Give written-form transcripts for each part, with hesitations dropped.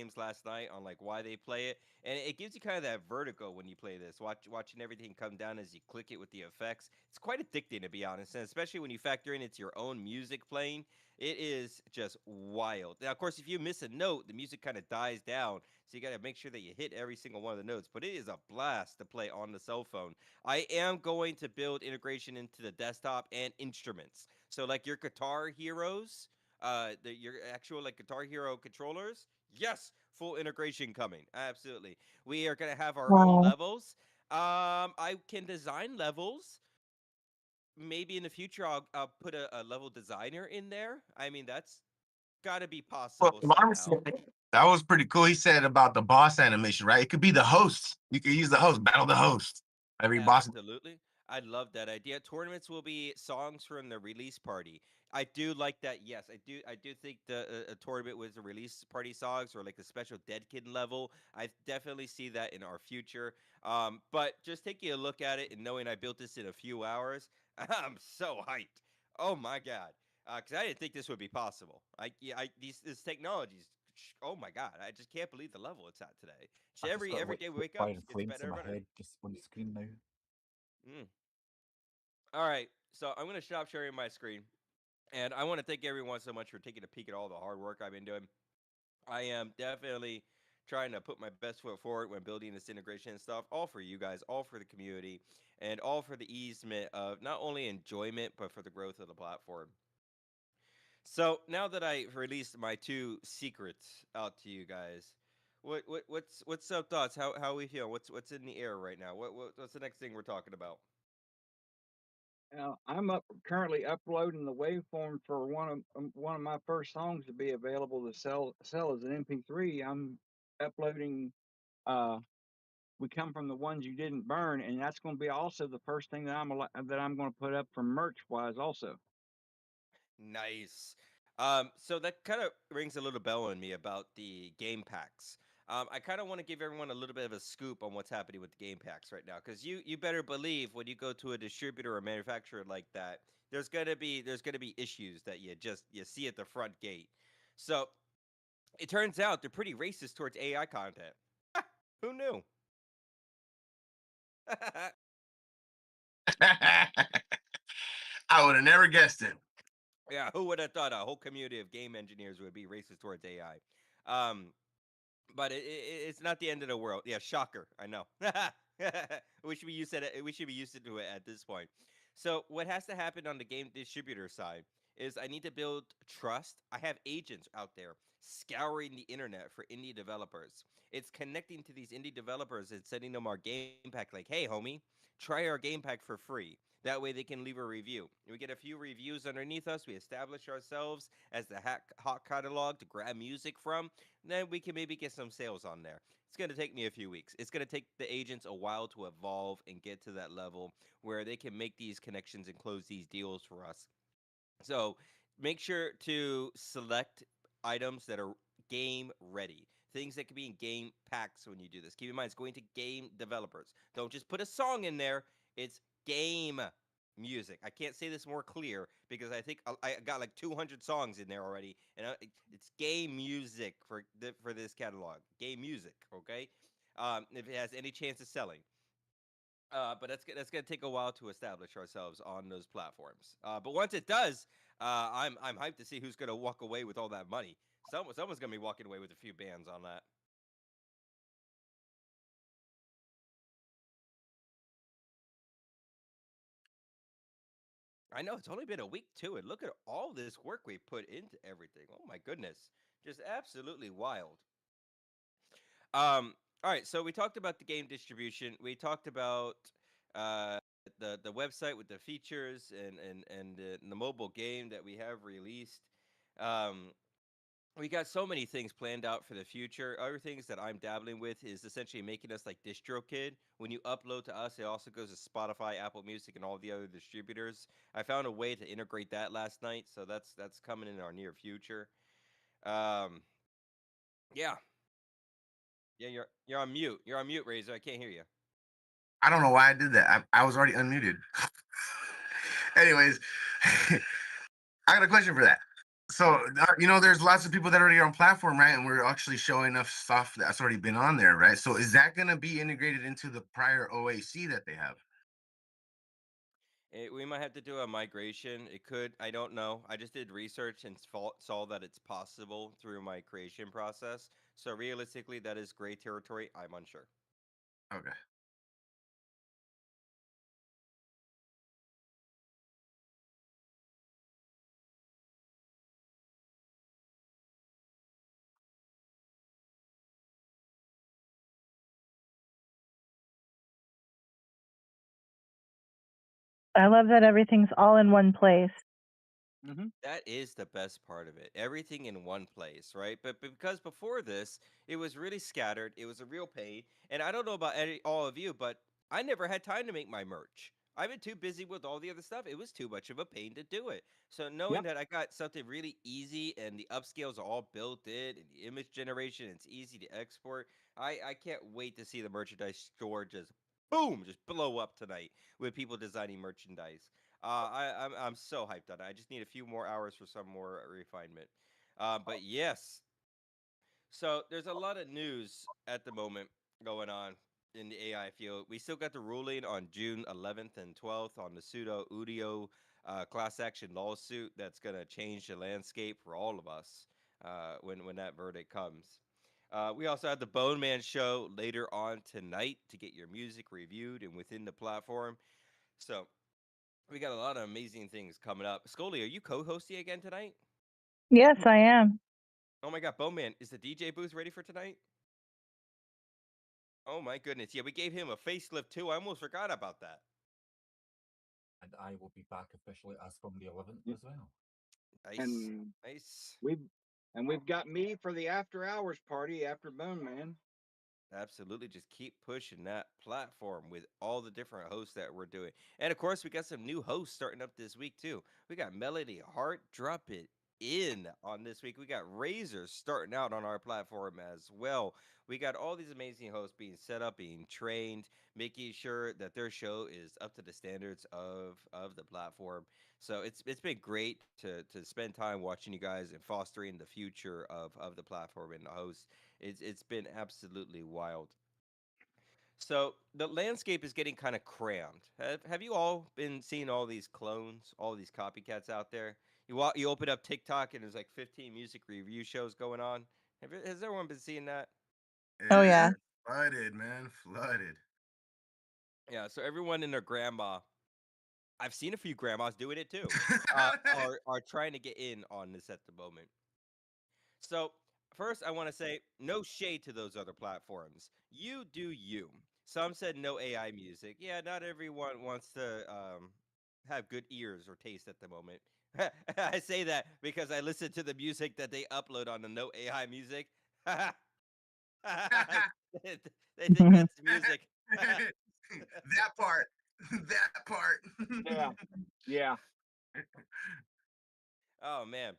games last night on like why they play it, and it gives you kind of that vertigo when you play this. Watching everything come down as you click it with the effects. It's quite addicting to be honest, and especially when you factor in it's your own music playing. It is just wild. Now, of course, if you miss a note, the music kind of dies down, so you got to make sure that you hit every single one of the notes. But it is a blast to play on the cell phone. I am going to build integration into the desktop and instruments. So, like your Guitar Heroes, your actual like Guitar Hero controllers. Yes, full integration coming. Absolutely. We are gonna have our own levels. I can design levels. Maybe in the future, I'll put a level designer in there. I mean, that's got to be Well, possible Marvin somehow. said that was pretty cool. He said about the boss animation, right? It could be the host. You could use the host, battle the host. Every boss. Absolutely. I love that idea. Tournaments will be songs from the release party. I do like that. Yes, I do. I do think the a tournament with the release party songs or like a special Dead Kid level. I definitely see that in our future. But just taking a look at it and knowing I built this in a few hours, I'm so hyped. Oh my god! Because I didn't think this would be possible. Yeah, these this technologies. Oh my god! I just can't believe the level it's at today. So I just got every like day we wake up, fire it's flames in better and my better. head just on the screen now. Mm. All right, so I'm gonna stop sharing my screen, and I want to thank everyone so much for taking a peek at all the hard work I've been doing. I am definitely trying to put my best foot forward when building this integration and stuff, all for you guys, all for the community, and all for the easement of not only enjoyment but for the growth of the platform. So now that I've released my two secrets out to you guys, what's some thoughts? How we feel? What's in the air right now? What's the next thing we're talking about? I'm currently uploading the waveform for one of my first songs to be available to sell as an MP3. I'm uploading. Uh, we come from the ones you didn't burn, and that's going to be also the first thing that I'm going to put up from merch wise also. Nice. So that kind of rings a little bell in me about the game packs. I kind of want to give everyone a little bit of a scoop on what's happening with the game packs right now, because you better believe when you go to a distributor or manufacturer like that, there's gonna be issues that you see at the front gate. So it turns out they're pretty racist towards AI content. Who knew? I would have never guessed it. Yeah, who would have thought a whole community of game engineers would be racist towards AI? Um, But it's not the end of the world. Yeah, shocker. I know. We should be used to it. We should be used to it at this point. So what has to happen on the game distributor side is I need to build trust. I have agents out there scouring the internet for indie developers. It's connecting to these indie developers and sending them our game pack like, "Hey, homie, try our game pack for free." That way they can leave a review. We get a few reviews underneath us. We establish ourselves as the hot catalog to grab music from, then we can maybe get some sales on there. It's going to take me a few weeks. It's going to take the agents a while to evolve and get to that level where they can make these connections and close these deals for us. So make sure to select items that are game ready. Things that can be in game packs when you do this. Keep in mind, it's going to game developers. Don't just put a song in there. It's game music. I can't say this more clear because I think I got like 200 songs in there already, and it's game music for this catalog. Game music, okay? If it has any chance of selling. But that's gonna take a while to establish ourselves on those platforms. But once it does, I'm hyped to see who's gonna walk away with all that money. Someone's gonna be walking away with a few bands on that. I know it's only been a week too, and look at all this work we put into everything. Oh my goodness, just absolutely wild. All right, so we talked about the game distribution. We talked about uh, the website with the features and the mobile game that we have released. Um, we got so many things planned out for the future. Other things that I'm dabbling with is essentially making us like DistroKid. When you upload to us, it also goes to Spotify, Apple Music, and all the other distributors. I found a way to integrate that last night, so that's coming in our near future. Um, yeah, yeah, you're on mute. You're on mute, Razor. I can't hear you. I don't know why I did that. I was already unmuted. Anyways, I got a question for that. So there's lots of people that are already on platform, right? And we're actually showing enough stuff that's already been on there, right? So is that going to be integrated into the prior OAC that they have? We might have to do a migration. It could. I don't know. I just did research and saw that it's possible through my creation process. So realistically, that is gray territory. I'm unsure. Okay. I love that everything's all in one place. That is the best part of it. Everything in one place, right? But because before this, it was really scattered. It was a real pain. And I don't know about all of you, but I never had time to make my merch. I've been too busy with all the other stuff. It was too much of a pain to do it. So knowing Yep. that I got something really easy and the upscales are all built in and the image generation, it's easy to export. I can't wait to see the merchandise store just boom, just blow up tonight with people designing merchandise. I'm so hyped on it. I just need a few more hours for some more refinement. But yes, so there's a lot of news at the moment going on in the AI field. We still got the ruling on June 11th and 12th on the pseudo Udio class action lawsuit that's going to change the landscape for all of us when that verdict comes. We also have the Bone Man show later on tonight to get your music reviewed and within the platform. So we got a lot of amazing things coming up. Scully, are you co-hosting again tonight? Yes, I am. Oh my God, Bowman, is the DJ booth ready for tonight? Oh my goodness, yeah, we gave him a facelift too. I almost forgot about that. And I will be back officially as from the 11th Yeah. as well. Nice, And nice. we've got me for the after hours party after Bone Man. Absolutely, just keep pushing that platform with all the different hosts that we're doing, and of course, we got some new hosts starting up this week too. We got Melody Hart, drop it in on this week. We got Razor starting out on our platform as well. We got all these amazing hosts being set up, being trained, making sure that their show is up to the standards of the platform. So it's been great to spend time watching you guys and fostering the future of the platform and the hosts. It's been absolutely wild. So the landscape is getting kind of crammed. Have you all been seeing all these clones, all these copycats out there? You open up TikTok and there's like 15 music review shows going on. Has everyone been seeing that? Oh, Yeah, yeah. flooded, man, flooded. Yeah. So everyone and their grandma, I've seen a few grandmas doing it too, are trying to get in on this at the moment. So, first, I want to say no shade to those other platforms. You do you. Some said no AI music. Yeah, not everyone wants to have good ears or taste at the moment. I say that because I listen to the music that they upload on the no AI music. They think that's music. That part, that part. Yeah. Yeah. Oh man.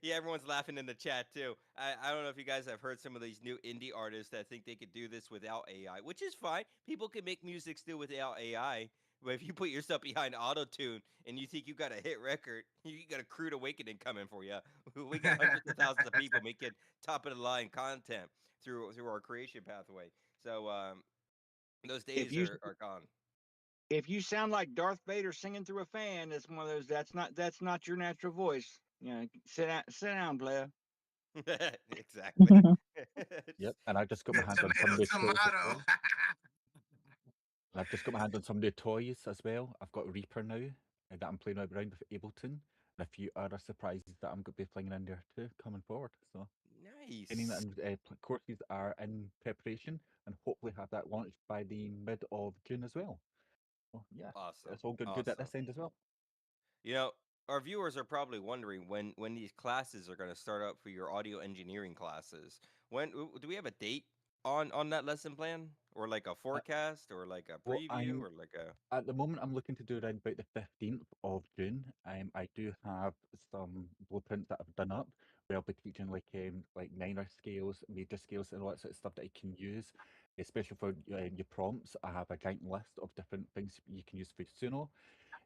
Yeah, everyone's laughing in the chat too. I don't know if you guys have heard some of these new indie artists that think they could do this without AI, which is fine. People can make music still without AI. But if you put yourself behind auto tune and you think you got a hit record, you got a crude awakening coming for you. We got hundreds of thousands of people making top of the line content through our creation pathway. So those If days you are gone. if you sound like Darth Vader singing through a fan, it's one of those that's not your natural voice. Sit down, player. Exactly. Yep. And I just got my hand on some Tomato, of the toys as tomato. well. And I've just got my hand on some of the toys as well. I've got Reaper now that I'm playing around with Ableton, and a few other surprises that I'm going to be playing in there too coming forward. So, training Nice. and courses are in preparation, and hopefully have that launched by the mid of June as well. So, yeah, Awesome. it's all good at Awesome. this end as well. You know, our viewers are probably wondering when these classes are going to start up for your audio engineering classes. Do we have a date on that lesson plan or like a Uh, forecast or like a well, preview I'm or like a At the moment, I'm looking to do around about the 15th of June. I do have some blueprints that I've done up where I'll be teaching like minor scales, major scales, and all that sort of stuff that I can use, especially for your prompts. I have a giant list of different things you can use for Suno.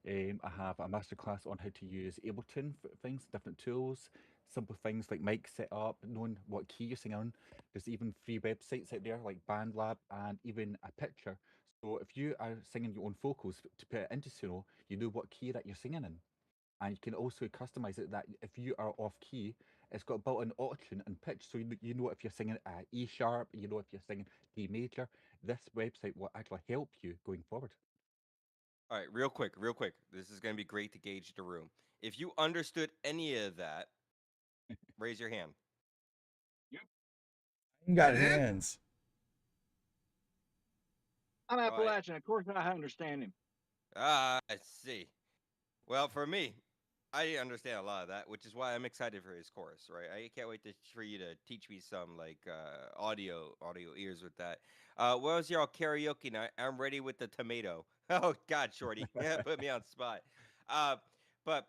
I have a masterclass on how to use Ableton for things, different tools, simple things like mic setup, knowing what key you're singing on. There's even free websites out there like BandLab and even a picture. So if you are singing your own vocals to put it into Suno, you know what key that you're singing in. And you can also customize it that if you are off key, it's got built-in auto-tune and pitch, so you know if you're singing E sharp, you know if you're singing D major. This website will actually help you going forward. All right, real quick, real quick. This is going to be great to gauge the room. If you understood any of that, raise your hand. You got It is? hands. I'm All right. Appalachian. Of course, I understand him. Ah, I see. Well, for me, I understand a lot of that, which is why I'm excited for his course, right? I can't wait for you to teach me some like audio ears with that. What was your karaoke night? I'm ready with the tomato. Oh God, Shorty, yeah, put me on the spot. But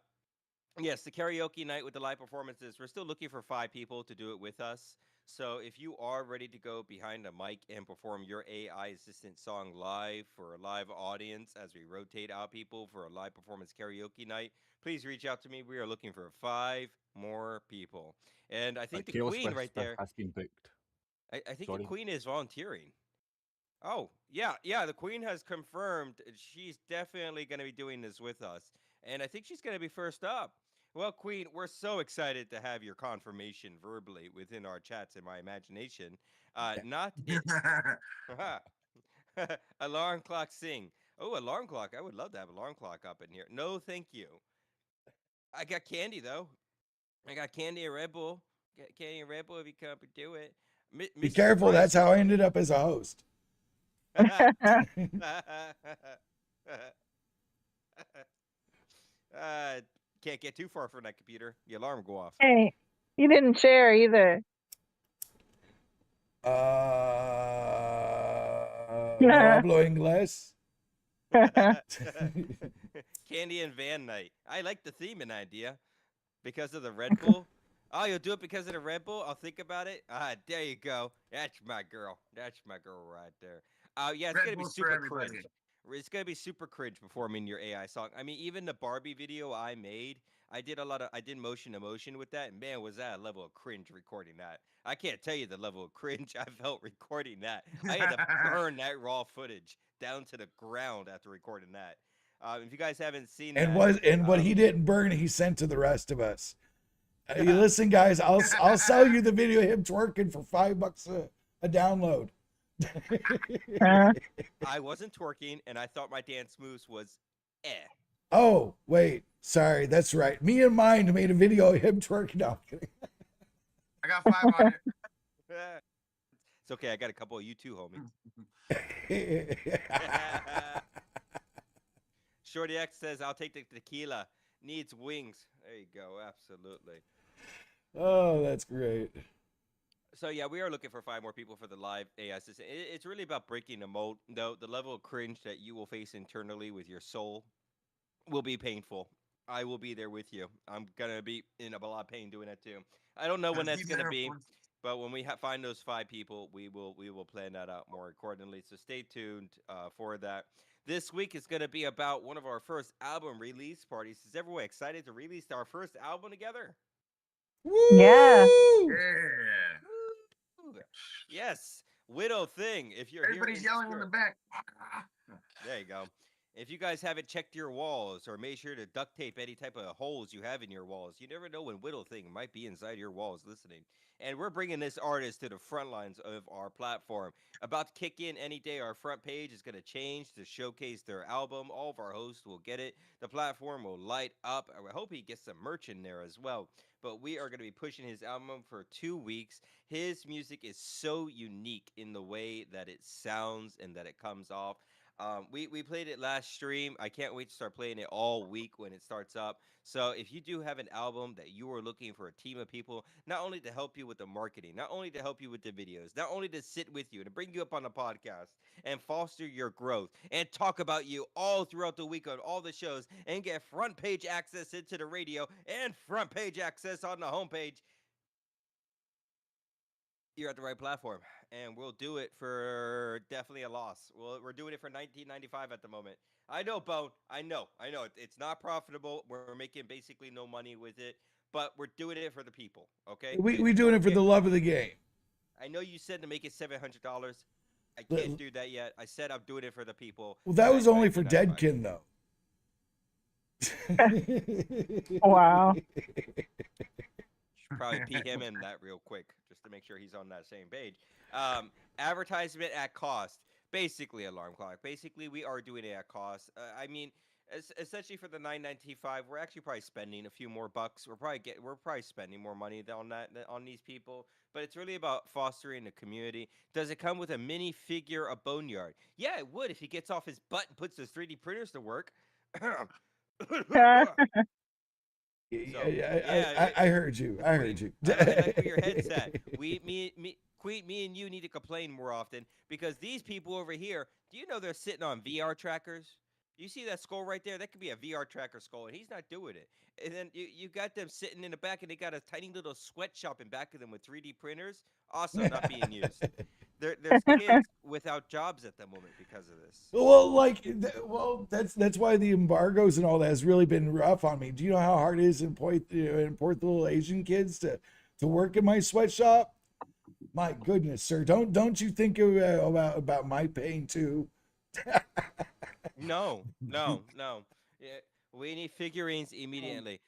yes, the karaoke night with the live performances. We're still looking for 5 people to do it with us. So if you are ready to go behind a mic and perform your AI assistant song live for a live audience as we rotate out people for a live performance karaoke night, please reach out to me. We are looking for 5 more people. And I think the Taylor queen Swift right stuff there, has been booked. I think the Sorry. queen is volunteering. Oh, yeah, the queen has confirmed she's definitely going to be doing this with us. And I think she's going to be first up. Well, queen, we're so excited to have your confirmation verbally within our chats in my imagination. Not it. Alarm clock sing. Oh, alarm clock. I would love to have alarm clock up in here. No, thank you. I got candy though. I got candy and Red Bull. Get candy and Red Bull if you come up and do it. Be Mrs. careful. Price. That's how I ended up as a host. uh, can't get too far from that computer. The alarm will go off. Hey, you didn't share either. No hablo inglés. Candy and van night. I like the theme and idea because of the Red Bull. Oh, you'll do it because of the Red Bull? I'll think about it. There you go. That's my girl. That's my girl right there. Yeah, it's Red gonna be Bulls for super everybody. cringe. It's gonna be super cringe performing your AI song. I mean, even the Barbie video I made, I did motion to motion with that, and man, was that a level of cringe recording that. I can't tell you the level of cringe I felt recording that. I had to burn that raw footage down to the ground after recording that. If you guys haven't seen And that, what he didn't burn, he sent to the rest of us. You listen, guys. I'll sell you the video of him twerking for $5 a download. Uh, I wasn't twerking, and I thought my dance moves was eh. Oh, wait. Sorry. That's right. Me and Mind made a video of him twerking. No, I'm kidding. I got 5 on it. It's okay. I got a couple of you too, homie. Shorty X says, "I'll take the tequila. Needs wings." There you go. Absolutely. Oh, that's great. So yeah, we are looking for 5 more people for the live AI assistant. It's really about breaking the mold. Though the level of cringe that you will face internally with your soul will be painful. I will be there with you. I'm gonna be in a lot of pain doing that too. I don't know when that's gonna be, but when we find those 5 people, we will plan that out more accordingly. So stay tuned for that. This week is going to be about one of our first album release parties. Is everyone excited to release our first album together? Yeah. Yeah. Woo! Yes, Widow Thing. If you're Everybody's here yelling in the back. there you go. If you guys haven't checked your walls or made sure to duct tape any type of holes you have in your walls, you never know when Widow Thing might be inside your walls listening. And we're bringing this artist to the front lines of our platform. About to kick in any day, our front page is going to change to showcase their album. All of our hosts will get it. The platform will light up. I hope he gets some merch in there as well. But we are going to be pushing his album for 2 weeks. His music is so unique in the way that it sounds and that it comes off. We played it last stream. I can't wait to start playing it all week when it starts up. So if you do have an album that you are looking for a team of people, not only to help you with the marketing, not only to help you with the videos, not only to sit with you and to bring you up on the podcast and foster your growth and talk about you all throughout the week on all the shows and get front page access into the radio and front page access on the homepage, You're at the right platform, and we'll do it for definitely a loss. We're doing it for 1995 at the moment. I know, Bone. I know. It's not profitable. We're making basically no money with it, but we're doing it for the people. Okay. We doing it for the love of the game. I know you said to make it $700. I Let- can't do that yet. I said I'm doing it for the people. Well, that was only for 1995. Deadkin though. Wow. Should probably pee him in that real quick just to make sure he's on that same page. Advertisement at cost, basically alarm clock. Basically, we are doing it at cost. I mean, essentially for the $9.95, we're actually probably spending a few more bucks. We're probably spending more money on on these people. But it's really about fostering the community. Does it come with a mini figure of Boneyard? Yeah, it would if he gets off his butt and puts his 3D printers to work. I heard you. I heard you. I like where your head's at. Queen, me and you need to complain more often because these people over here, do you know they're sitting on VR trackers? You see that skull right there? That could be a VR tracker skull, and he's not doing it. And then you got them sitting in the back, and they got a tiny little sweatshop in back of them with 3D printers, also not being used. There's kids without jobs at the moment because of this. Well, that's why the embargoes and all that has really been rough on me. Do you know how hard it is to import the little Asian kids to work in my sweatshop? My goodness, sir, don't you think about my pain too? No. Yeah, we need figurines immediately.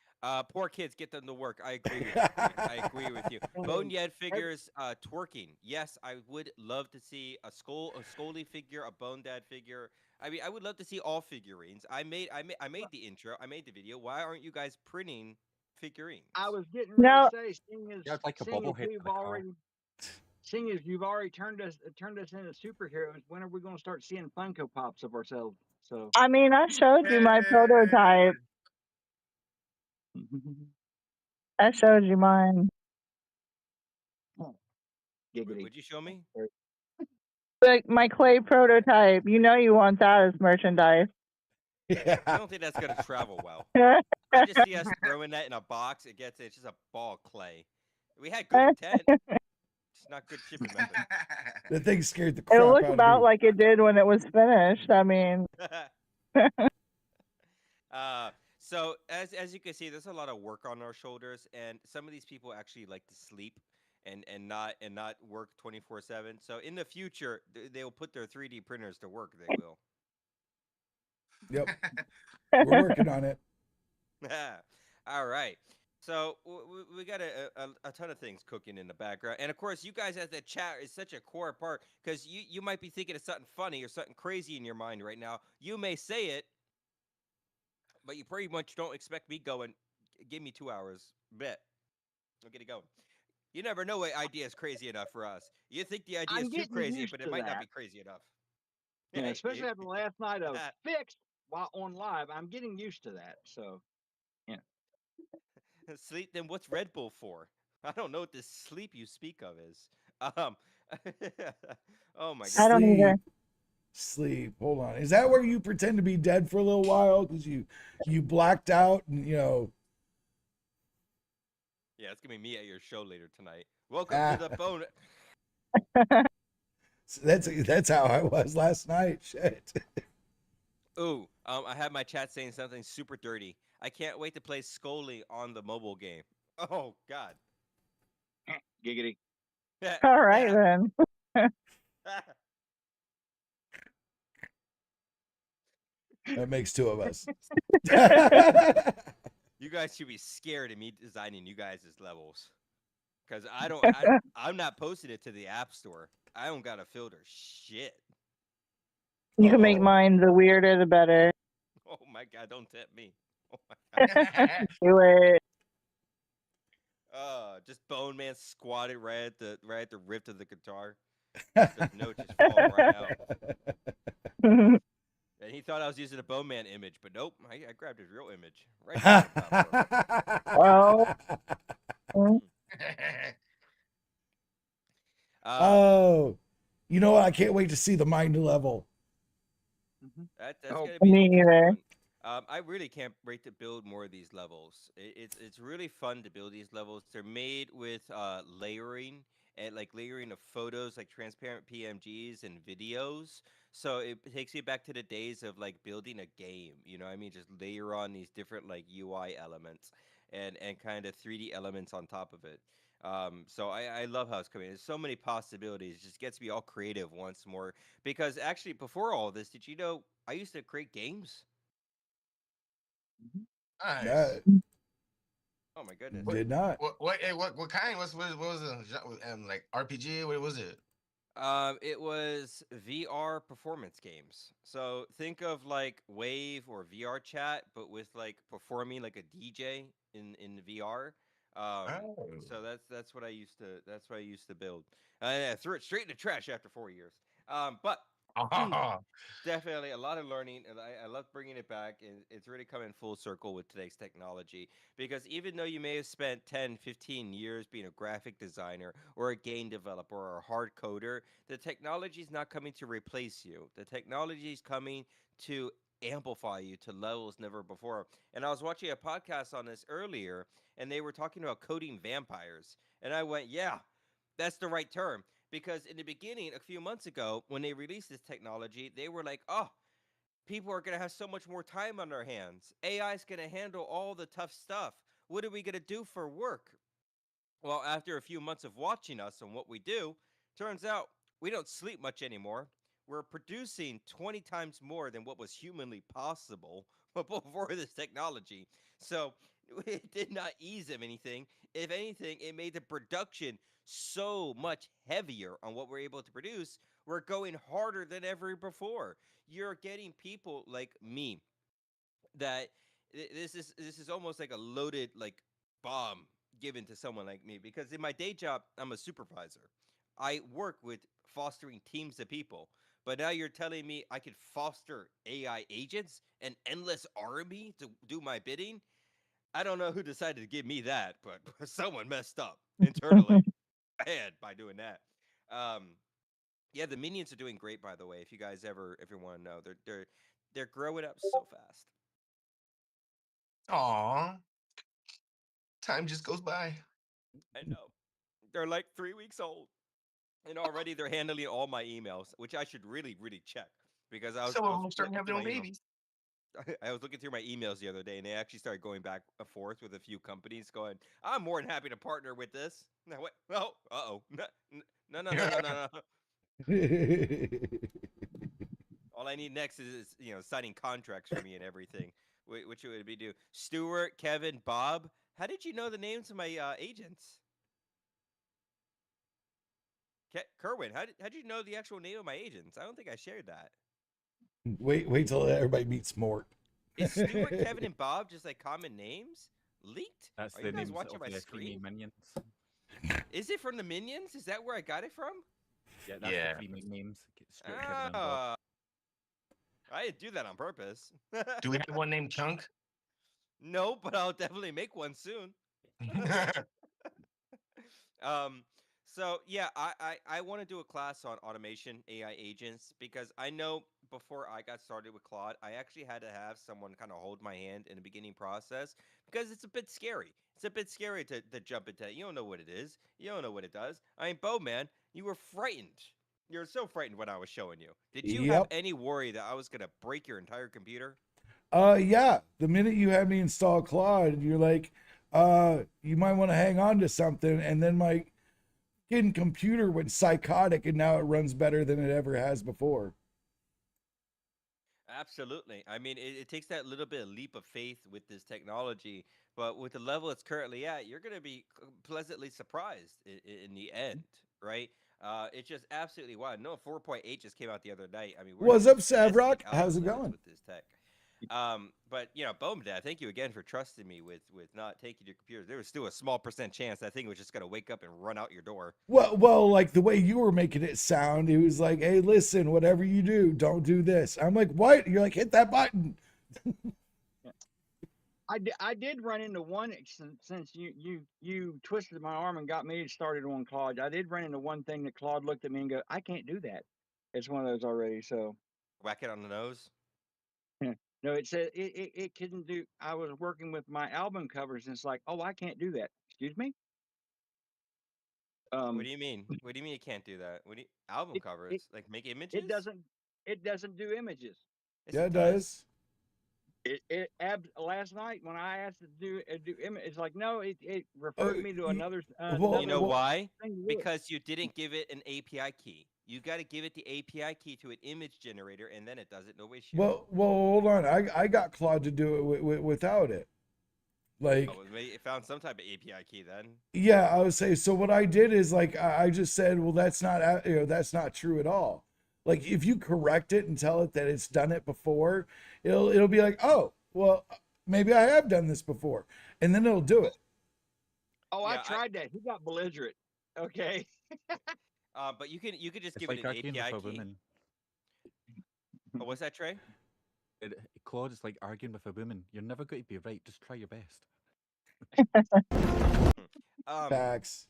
Poor kids, get them to work. I agree with you. I agree with you. Boneyard figures, twerking. Yes, I would love to see a Scully figure, a Bone Dad figure. I mean, I would love to see all figurines. I made the intro. I made the video. Why aren't you guys printing figurines? I was getting No. ready to say, seeing as, Yeah, it's like a seeing as bobblehead we've for the car. already, seeing as you've already turned us into superheroes, when are we going to start seeing Funko Pops of ourselves? So I mean, I showed you my prototype. I showed you mine. giggity. Would you show me? Like my clay prototype. You know you want that as merchandise. Yeah. I don't think that's gonna travel well. I just see us throwing that in a box. It's just a ball of clay. We had good intent. It's not good shipping method. The thing scared the crap It'll out look of about me. like it did when it was finished. I mean, So as you can see, there's a lot of work on our shoulders, and some of these people actually like to sleep and not work 24/7. So in the future, they'll put their 3D printers to work. They will. Yep, we're working on it. All right. So we got a ton of things cooking in the background, and of course, you guys as the chat is such a core part because you might be thinking of something funny or something crazy in your mind right now. You may say it, but you pretty much don't expect me going. Give me 2 hours. Bet. I'll get it going. You never know what idea is crazy enough for us. You think the idea I'm is too getting crazy, used but it to might not that. be crazy enough. Yeah, Hey, especially you- after last night of fixed while on live. I'm getting used to that. So Sleep. Then what's Red Bull for? I don't know what this sleep you speak of is. Um. Oh my god. I don't either. Sleep. Hold on. Is that where you pretend to be dead for a little while because you blacked out and Yeah, it's gonna be me at your show later tonight. Welcome to the bone. That's how I was last night. Shit. Ooh, I had my chat saying something super dirty. I can't wait to play Scully on the mobile game. Oh God. giggity. All right then. That makes two of us. You guys should be scared of me designing you guys' levels, because I'm not posting it to the App Store. I don't got a filter. Shit. You can make Oh. mine the weirder the better. Oh my God! Don't tempt me. Oh my God. Do it. Just Bone Man squatted right at the rift of the guitar. The note just fall right out. And he thought I was using a Bone Man image, but nope. I grabbed his real image. Right there on the platform. Oh, you know what? I can't wait to see the mind level. That's Oh, gonna be me interesting. either. I really can't wait to build more of these levels. It's really fun to build these levels. They're made with layering and like layering of photos, like transparent PMGs and videos. So it takes you back to the days of like building a game. You know what I mean? Just layer on these different like UI elements and kind of 3D elements on top of it. So I love how it's coming. There's so many possibilities. It just gets me all creative once more. Because actually, before all this, did you know I used to create games? Nice. That Oh my goodness. did not. What kind? What was the like RPG? What was it? It was VR performance games. So think of like Wave or VR chat, but with like performing like a DJ in VR. Um, Oh. so that's what I used to build. I threw it straight in the trash after 4 years. But definitely a lot of learning, and I love bringing it back, and it's really coming full circle with today's technology. Because even though you may have spent 10, 15 years being a graphic designer or a game developer or a hard coder, the technology is not coming to replace you. The technology is coming to amplify you to levels never before. And I was watching a podcast on this earlier, and they were talking about coding vampires. And I went, yeah, that's the right term. Because in the beginning, a few months ago, when they released this technology, they were like, oh, people are going to have so much more time on their hands. AI is going to handle all the tough stuff. What are we going to do for work? Well, after a few months of watching us and what we do, turns out we don't sleep much anymore. We're producing 20 times more than what was humanly possible before this technology. So it did not ease of anything. If anything, it made the production so much heavier on what we're able to produce. We're going harder than ever before. You're getting people like me that this is almost like a loaded like bomb given to someone like me, because in my day job I'm a supervisor. I work with fostering teams of people, but now you're telling me I could foster AI agents, an endless army to do my bidding. I don't know who decided to give me that, but someone messed up internally bad by doing that. um yeah, the minions are doing great, by the way. If you guys ever want to know, they're growing up so fast. Aw, time just goes by. I know. They're like 3 weeks old, and already they're handling all my emails, which I should really, really check, because So I was I'm starting looking to have through their own my emails. babies. I was looking through my emails the other day, and they actually started going back and forth with a few companies, going, "I'm more than happy to partner with this." No, wait, oh, uh-oh, no. All I need next is signing contracts for me and everything, which it would be do. Stuart, Kevin, Bob. How did you know the names of my agents? Kerwin, how did you know the actual name of my agents? I don't think I shared that. Wait till everybody meets Mort. Is Stuart, Kevin, and Bob just like common names? Leaked? That's Are the you guys names watching of my the three screen? main minions. Is it from the Minions? Is that where I got it from? Yeah, that's Yeah. the three main names. Stuart, Kevin, and Bob. Ah, I didn't do that on purpose. Do we have one named Chunk? No, but I'll definitely make one soon. um, so yeah, I want to do a class on automation AI agents, because I know before I got started with Claude, I actually had to have someone kind of hold my hand in the beginning process, because it's a bit scary. It's a bit scary to jump into it. You don't know what it is. You don't know what it does. I mean, Bo, man, you were frightened. You were so frightened when I was showing you. Did you have Yep. any worry that I was gonna break your entire computer? Yeah. The minute you had me install Claude, you're like, you might want to hang on to something, and then my fucking computer went psychotic, and now it runs better than it ever has before. Absolutely. I mean, it takes that little bit of leap of faith with this technology, but with the level it's currently at, you're going to be pleasantly surprised in the end, right? It's just absolutely wild. No, 4.8 just came out the other night. I mean, we're What's just up, testing Savrock? out How's the it limits going? with this tech. But Boom Dad, thank you again for trusting me with not taking your computer. There was still a small percent chance that thing was just going to wake up and run out your door. Well, like the way you were making it sound, it was like, hey, listen, whatever you do, don't do this. I'm like, what? You're like, hit that button. I did run into one since you twisted my arm and got me started on Claude. I did run into one thing that Claude looked at me and go, I can't do that. It's one of those already. So Whack it on the nose. no, it said it couldn't do. I was working with my album covers and it's like, oh, I can't do that. Excuse me. What do you mean? What do you mean you can't do that? What do you, album It- covers? Like make images? It doesn't do images. Yes, Yeah, it does. Last night when I asked it to do image, it's like no, it referred me to you- another. well, You know well- why? thing to do it. Because you didn't give it an API key. You got to give it the API key to an image generator, and then it does it. No issue. Well, hold on. I got Claude to do it without it. Like, Oh, maybe it found some type of API key then. yeah, I would say. So what I did is like I just said, well, that's not that's not true at all. Like if you correct it and tell it that it's done it before, it'll be like, oh, well, maybe I have done this before, and then it'll do it. Oh, Yeah, I tried that. He got belligerent. Okay. But you could just It's give like it an arguing with API a key. woman. Oh, what's that, Trey? Claude is like arguing with a woman. You're never going to be right. Just try your best. Facts.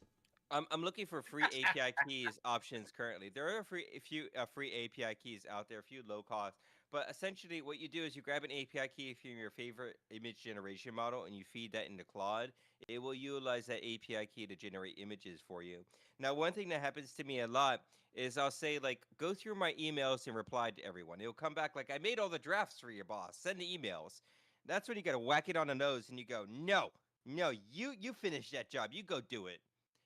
I'm looking for free API keys options currently. There are a few free API keys out there, a few low cost. But essentially, what you do is you grab an API key from your favorite image generation model and you feed that into Claude. It will utilize that API key to generate images for you. Now, one thing that happens to me a lot is I'll say, like, go through my emails and reply to everyone. It'll come back like, I made all the drafts for your boss. Send the emails. That's when you got to whack it on the nose and you go, no, you finish that job. You go do it.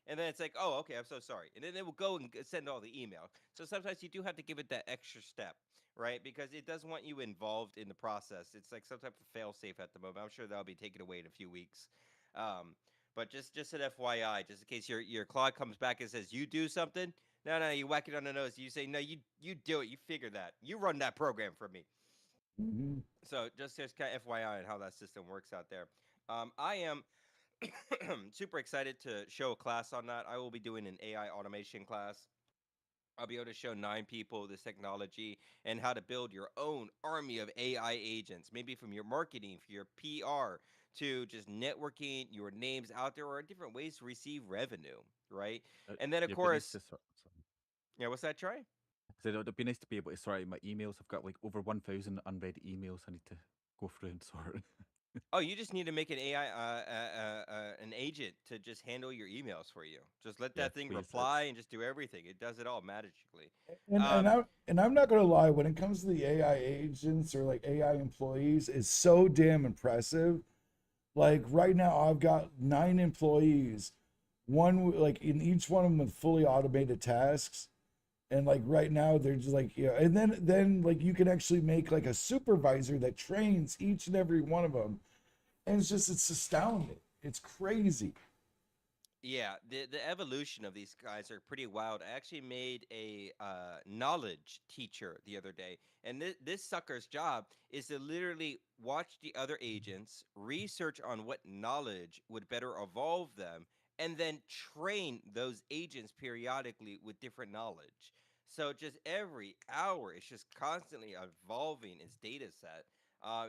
And then it's like, oh, okay, I'm so sorry. And then they will go and send all the emails. So sometimes you do have to give it that extra step, right? Because it does want you involved in the process. It's like some type of fail safe at the moment. I'm sure that'll be taken away in a few weeks. But just an FYI, just in case your Claude comes back and says you do something, no, you whack it on the nose. You say, no, you do it. You figure that. You run that program for me. Mm-hmm. So just kind of FYI on how that system works out there. I am super excited to show a class on that. I will be doing an AI automation class. I'll be able to show 9 people this technology and how to build your own army of AI agents, maybe from your marketing, for your PR, to just networking your names out there, or different ways to receive revenue, right? And then, of It'd be nice course, to sorry. yeah, what's that, Troy? So it'd be nice to be able to sort out my emails. I've got like over 1,000 unread emails I need to go through and sort. Oh, you just need to make an AI, an agent to just handle your emails for you. Just let Yeah, that thing please, reply and just do everything. It does it all magically. And I'm not gonna lie, when it comes to the AI agents or like AI employees, it's so damn impressive. Like right now, I've got 9 employees, one like in each one of them with fully automated tasks, and like right now they're just like and then like you can actually make like a supervisor that trains each and every one of them, and it's astounding. It's crazy. Yeah, the evolution of these guys are pretty wild. I actually made a knowledge teacher the other day, and this sucker's job is to literally watch the other agents, research on what knowledge would better evolve them, and then train those agents periodically with different knowledge. So just every hour, it's just constantly evolving its data set.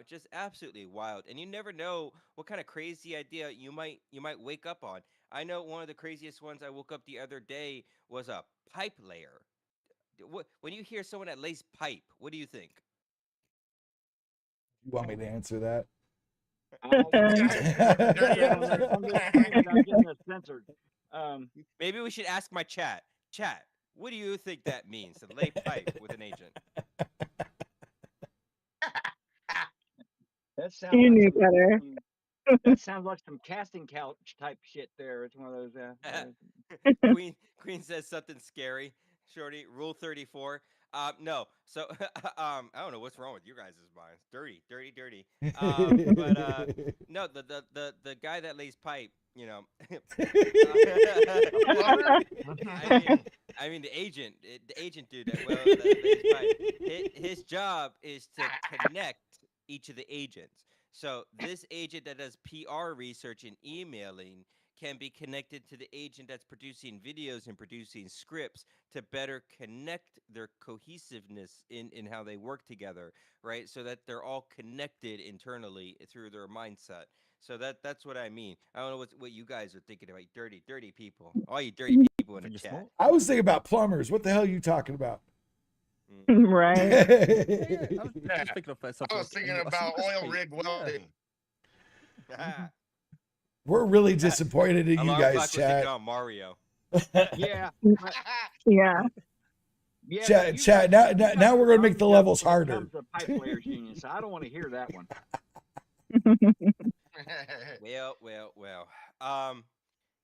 Just absolutely wild, and you never know what kind of crazy idea you might wake up on. I know one of the craziest ones I woke up the other day was a pipe layer. When you hear someone that lays pipe, what do you think? You want me to answer that? I'm getting it censored. Maybe we should ask my chat. Chat, what do you think that means to lay pipe with an agent? That sounds You like knew some- better. That sounds like some casting couch type shit. There, it's one of those. Queen says something scary. Shorty, rule 34. No. So I don't know what's wrong with you guys' minds. Dirty. But no, the guy that lays pipe, you know. I mean the agent dude that lays pipe. His job is to connect each of the agents. So this agent that does PR research and emailing can be connected to the agent that's producing videos and producing scripts to better connect their cohesiveness in how they work together, right? So that they're all connected internally through their mindset. So that's what I mean. I don't know what you guys are thinking about. Dirty people. All you dirty people in the Think you chat. smoke? I was thinking about plumbers. What the hell are you talking about? Right. Yeah, I was just thinking of something. I was thinking about oil rig welding. We're really disappointed in you Alarm guys, clock was thinking chat. on Mario. Yeah, Yeah. yeah. Chat, you chat. guys- Now, you now guys we're are gonna make the young levels when it harder. comes to Pipe Players Union, so I don't want to hear that one. Well.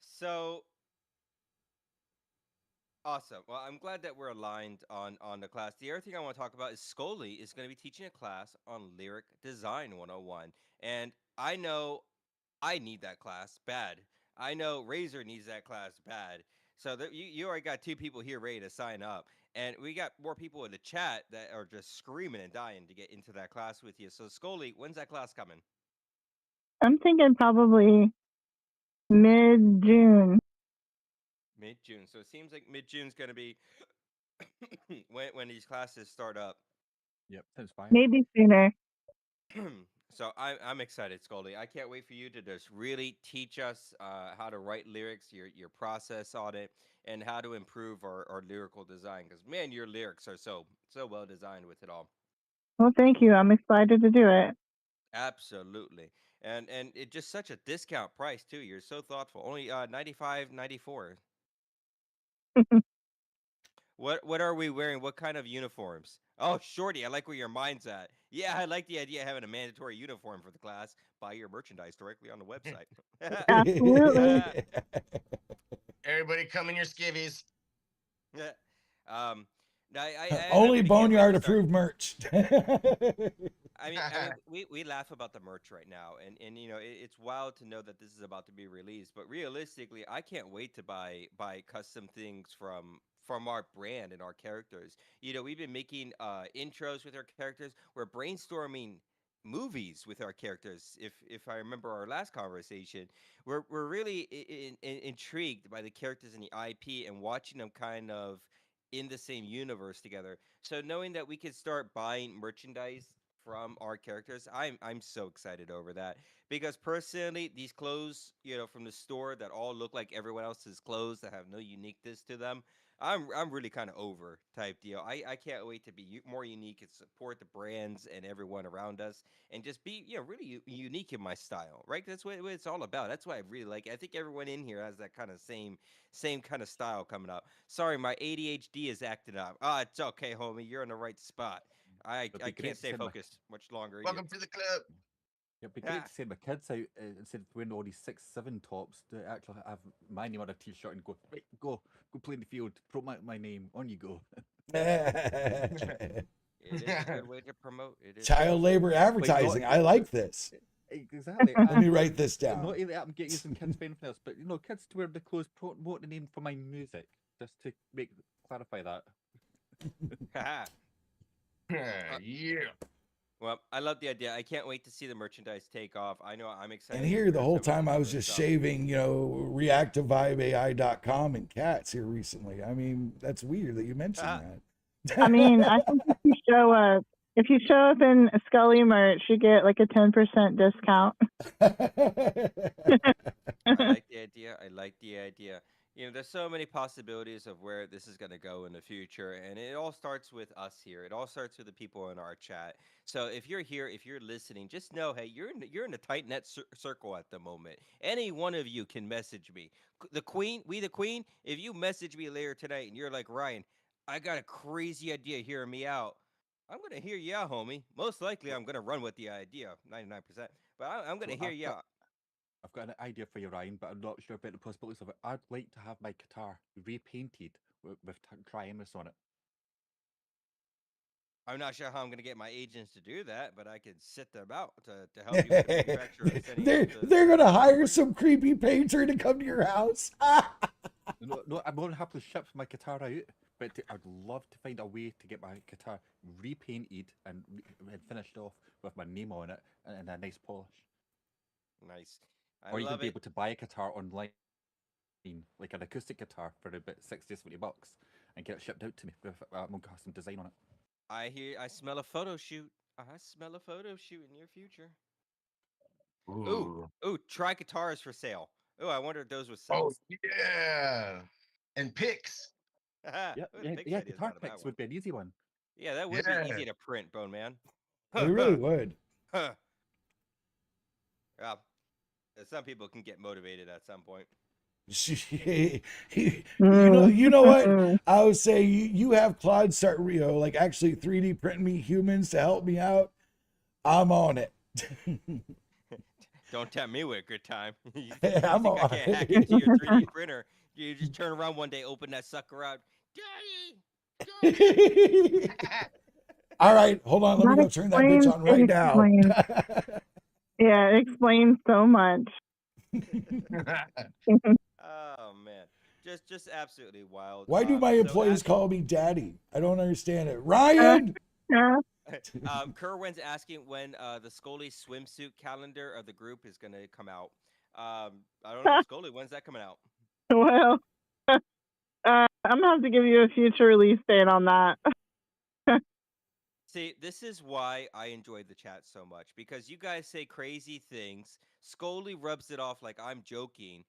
So awesome. Well, I'm glad that we're aligned on the class. The other thing I want to talk about is Scully is going to be teaching a class on lyric design 101, and I know I need that class bad. I know Razor needs that class bad. So you already got two people here ready to sign up, and we got more people in the chat that are just screaming and dying to get into that class with you. So Scully, when's that class coming? I'm thinking probably mid-June. Mid-June. So it seems like mid-June's going to be when these classes start up. Yep, sounds fine. Maybe sooner. So I'm excited, Scully. I can't wait for you to just really teach us how to write lyrics, your process on it, and how to improve our lyrical design. Because man, your lyrics are so well designed with it all. Well, thank you. I'm excited to do it. Absolutely, and it's just such a discount price too. You're so thoughtful. Only $95.94. What are we wearing? What kind of uniforms? Oh, Shorty, I like where your mind's at. Yeah, I like the idea of having a mandatory uniform for the class. Buy your merchandise directly on the website. Absolutely. Everybody come in your skivvies. Yeah. I Only really can't wait Boneyard to start- approved merch. I mean, we laugh about the merch right now, and you know, it's wild to know that this is about to be released. But realistically, I can't wait to buy custom things from our brand and our characters. You know, we've been making intros with our characters. We're brainstorming movies with our characters. If I remember our last conversation, we're really intrigued by the characters in the IP and watching them kind of in the same universe together. So knowing that we could start buying merchandise from our characters, I'm so excited over that because personally, these clothes, you know, from the store that all look like everyone else's clothes that have no uniqueness to them, I'm really kind of over type deal. I can't wait to be more unique and support the brands and everyone around us and just be, you know, really unique in my style, right? That's what it's all about. That's why I really like it. I think everyone in here has that kind of same kind of style coming up. Sorry, my ADHD is acting up. Ah, it's okay, homie. You're in the right spot. I It'd be great can't to stay send my- focused much longer. Welcome to the club. It'd be great to send my kids out instead of wearing all these 6'7" tops to actually have my name on a t-shirt and go, right, go play in the field, promote my name, on you go. It is a good way to promote. It is Child labor advertising. I like this. Exactly. Let me write this down. Not only that, I'm getting some kids for anything else, but you know, kids to wear the clothes, promote the name for my music, just to clarify that. Yeah. Well, I love the idea. I can't wait to see the merchandise take off. I know I'm excited. And to here, wear the whole some of time I was this just stuff. shaving, you know, reactivevibeai.com and cats here recently. I mean, that's weird that you mentioned that. I mean, I think if you show up in Scully merch, you get like a 10% discount. I like the idea. I like the idea. You know, there's so many possibilities of where this is going to go in the future, and it all starts with us here. It all starts with the people in our chat. So if you're here, if you're listening, just know, hey, you're in a tight net circle at the moment. Any one of you can message me. The Queen, we the Queen. If you message me later tonight and you're like, Ryan, I got a crazy idea. Hearing me out. I'm gonna hear you out, homie. Most likely, I'm gonna run with the idea, 99%. But I'm gonna So hear you out. I've got an idea for you, Ryan, but I'm not sure about the possibilities of it. I'd like to have my guitar repainted with Triamus on it. I'm not sure how I'm going to get my agents to do that, but I can sit them out to help you with the manufacturer. of sending they're gonna hire some creepy painter to come to your house. No, I'm going to happily ship my guitar out, but I'd love to find a way to get my guitar repainted and finished off with my name on it and a nice polish. Nice. Or you love could be it. able to buy a guitar online, like an acoustic guitar for about 60 $70, and get it shipped out to me with a custom design on it. I smell a photo shoot. I smell a photo shoot in your future. Ooh. Ooh, try guitars for sale. Ooh, I wonder if those would sell. Oh yeah. And picks. Yeah, Ooh, yeah, Pix yeah, idea is guitar not a bad picks one. would be an easy one. Yeah, that would be Yeah. easy to print, Bone Man. They really would. Huh. Yeah. Some people can get motivated at some point. You know what? I would say you have Claude start like actually 3D print me humans to help me out. I'm on it. Don't tempt me with a good time. You I'm think I on can't hack it. into your 3D printer? You just turn around one day, open that sucker out. Daddy! All right, hold on. Let me That go turn that bitch on right now. Yeah, it explains so much. Oh man, just absolutely wild. Why do my So employees call me daddy? I don't understand it. Ryan. Yeah. Kerwin's asking when the Scully swimsuit calendar of the group is gonna come out. I don't know, Scully. When's that coming out? Well, I'm gonna have to give you a future release date on that. See, this is why I enjoy the chat so much, because you guys say crazy things. Scully rubs it off like I'm joking.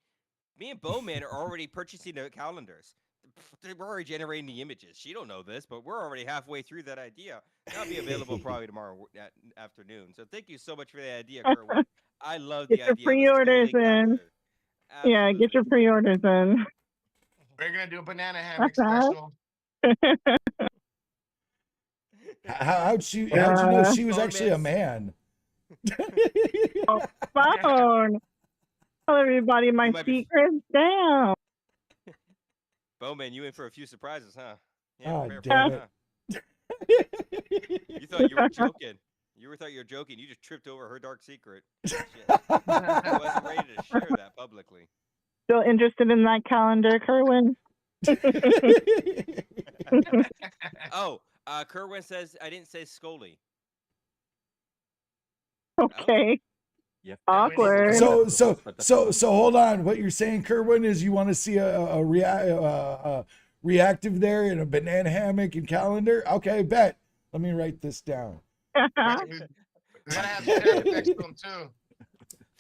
Me and Bowman are already purchasing the calendars. We're already generating the images. She don't know this, but we're already halfway through that idea. That'll be available probably tomorrow afternoon. So thank you so much for the idea, Kerwin. I love the Get your idea. pre-orders in. Yeah, get your pre-orders in. We're gonna do a banana hammock special. How'd you know she was actually a man? Phone. Tell everybody my secret's down. Bowman, you in for a few surprises, huh? Oh, prepare for damn that, huh? You thought you were joking. You thought you were joking. You just tripped over her dark secret. Shit. I wasn't ready to share that publicly. Still interested in that calendar, Kerwin? Oh, Kerwin says I didn't say Scully. Okay. Yeah. Awkward. So hold on. What you're saying, Kerwin, is you want to see a reactive there in a banana hammock and calendar? Okay, bet. Let me write this down. We gotta have sound effects to them too.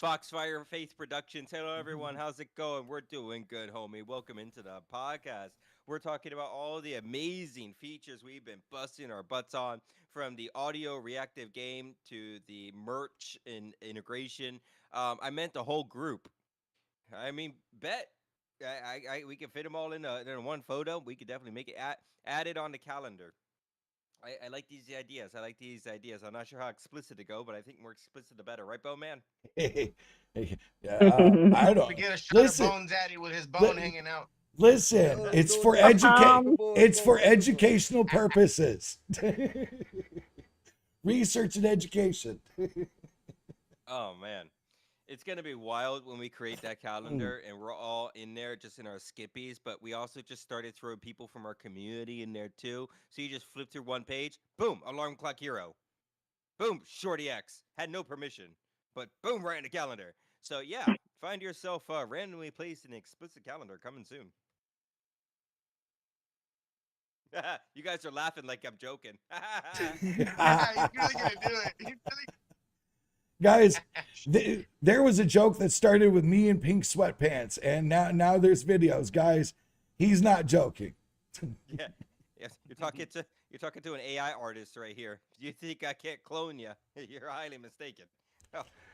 Foxfire Faith Productions. Hello, everyone. How's it going? We're doing good, homie. Welcome into the podcast. We're talking about all the amazing features we've been busting our butts on, from the audio reactive game to the merch and integration. I meant the whole group. I mean, bet we can fit them all in one photo. We could definitely make it added on the calendar. I like these ideas. I'm not sure how explicit to go, but I think more explicit the better, right, Bowman? I don't. We get a shot of Bone Daddy with his bone hanging out. Listen, it's for it's for educational purposes. Research and education. Oh man, it's gonna be wild when we create that calendar and we're all in there just in our skippies. But we also just started throwing people from our community in there too. So you just flip through one page, boom, Alarm Clock Hero, boom, Shorty X had no permission, but boom, right in the calendar. So yeah, find yourself randomly placed in an explicit calendar coming soon. You guys are laughing like I'm joking. Yeah, he's really gonna do it. He's really... Guys, there was a joke that started with me in pink sweatpants, and now there's videos. Guys, he's not joking. Yeah, yes, you're talking to an AI artist right here. You think I can't clone you? You're highly mistaken.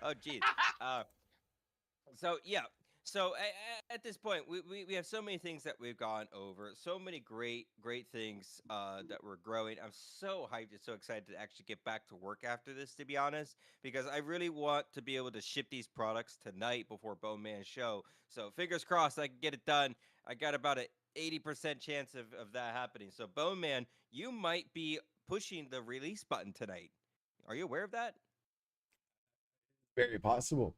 Oh, geez. So yeah. So at this point, we have so many things that we've gone over, so many great things that we're growing. I'm so hyped and so excited to actually get back to work after this, to be honest, because I really want to be able to ship these products tonight before Bone Man's show. So fingers crossed I can get it done. I got about an 80% chance of that happening. So Bone Man, you might be pushing the release button tonight. Are you aware of that? Very possible.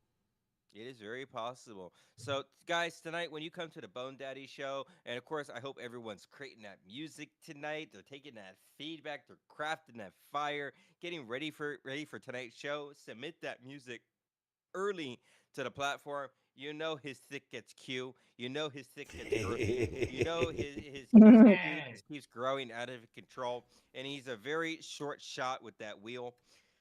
It is very possible. So, guys, tonight when you come to the Bone Daddy show, and of course, I hope everyone's creating that music tonight. They're taking that feedback, they're crafting that fire, getting ready for tonight's show. Submit that music early to the platform. You know his thick gets Q. You know his thick gets girthy. You know his keeps growing out of control, and he's a very short shot with that wheel.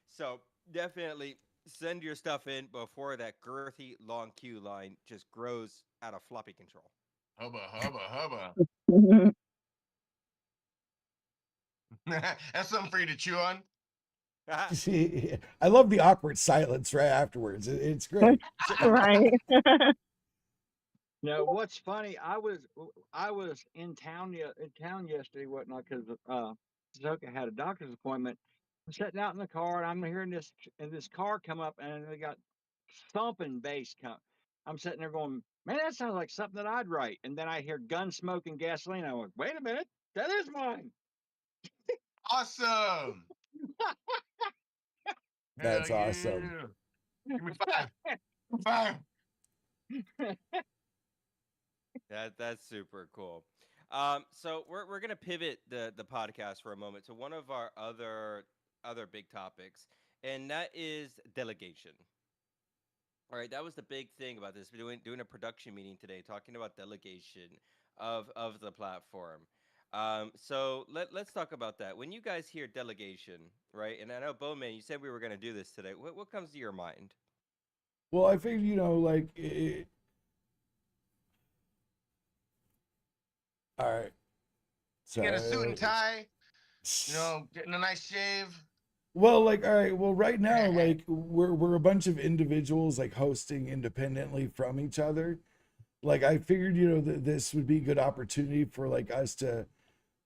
So definitely send your stuff in before that girthy long queue line just grows out of floppy control. Hubba. That's something for you to chew on. I love the awkward silence right afterwards. It's great. Right. Now, what's funny? I was in town yesterday, whatnot, because Zoka had a doctor's appointment. I'm sitting out in the car, and I'm hearing this car come up, and they got thumping bass come. I'm sitting there going, man, that sounds like something that I'd write. And then I hear gun smoke and gasoline. I went, wait a minute, that is mine. Awesome. That's Hell awesome. yeah. Give me 5. 5. That's super cool. So we're gonna pivot the podcast for a moment to one of our other big topics, and that is delegation. All right, that was the big thing about this. We're doing a production meeting today, talking about delegation of the platform. So let's talk about that. When you guys hear delegation, right? And I know Bowman, you said we were gonna do this today. What comes to your mind? Well, I figured, like, all right. So, Get a suit and tie, getting a nice shave. well, like, all right. Well, right now, like, we're a bunch of individuals like hosting independently from each other. Like, I figured, that this would be a good opportunity for like us to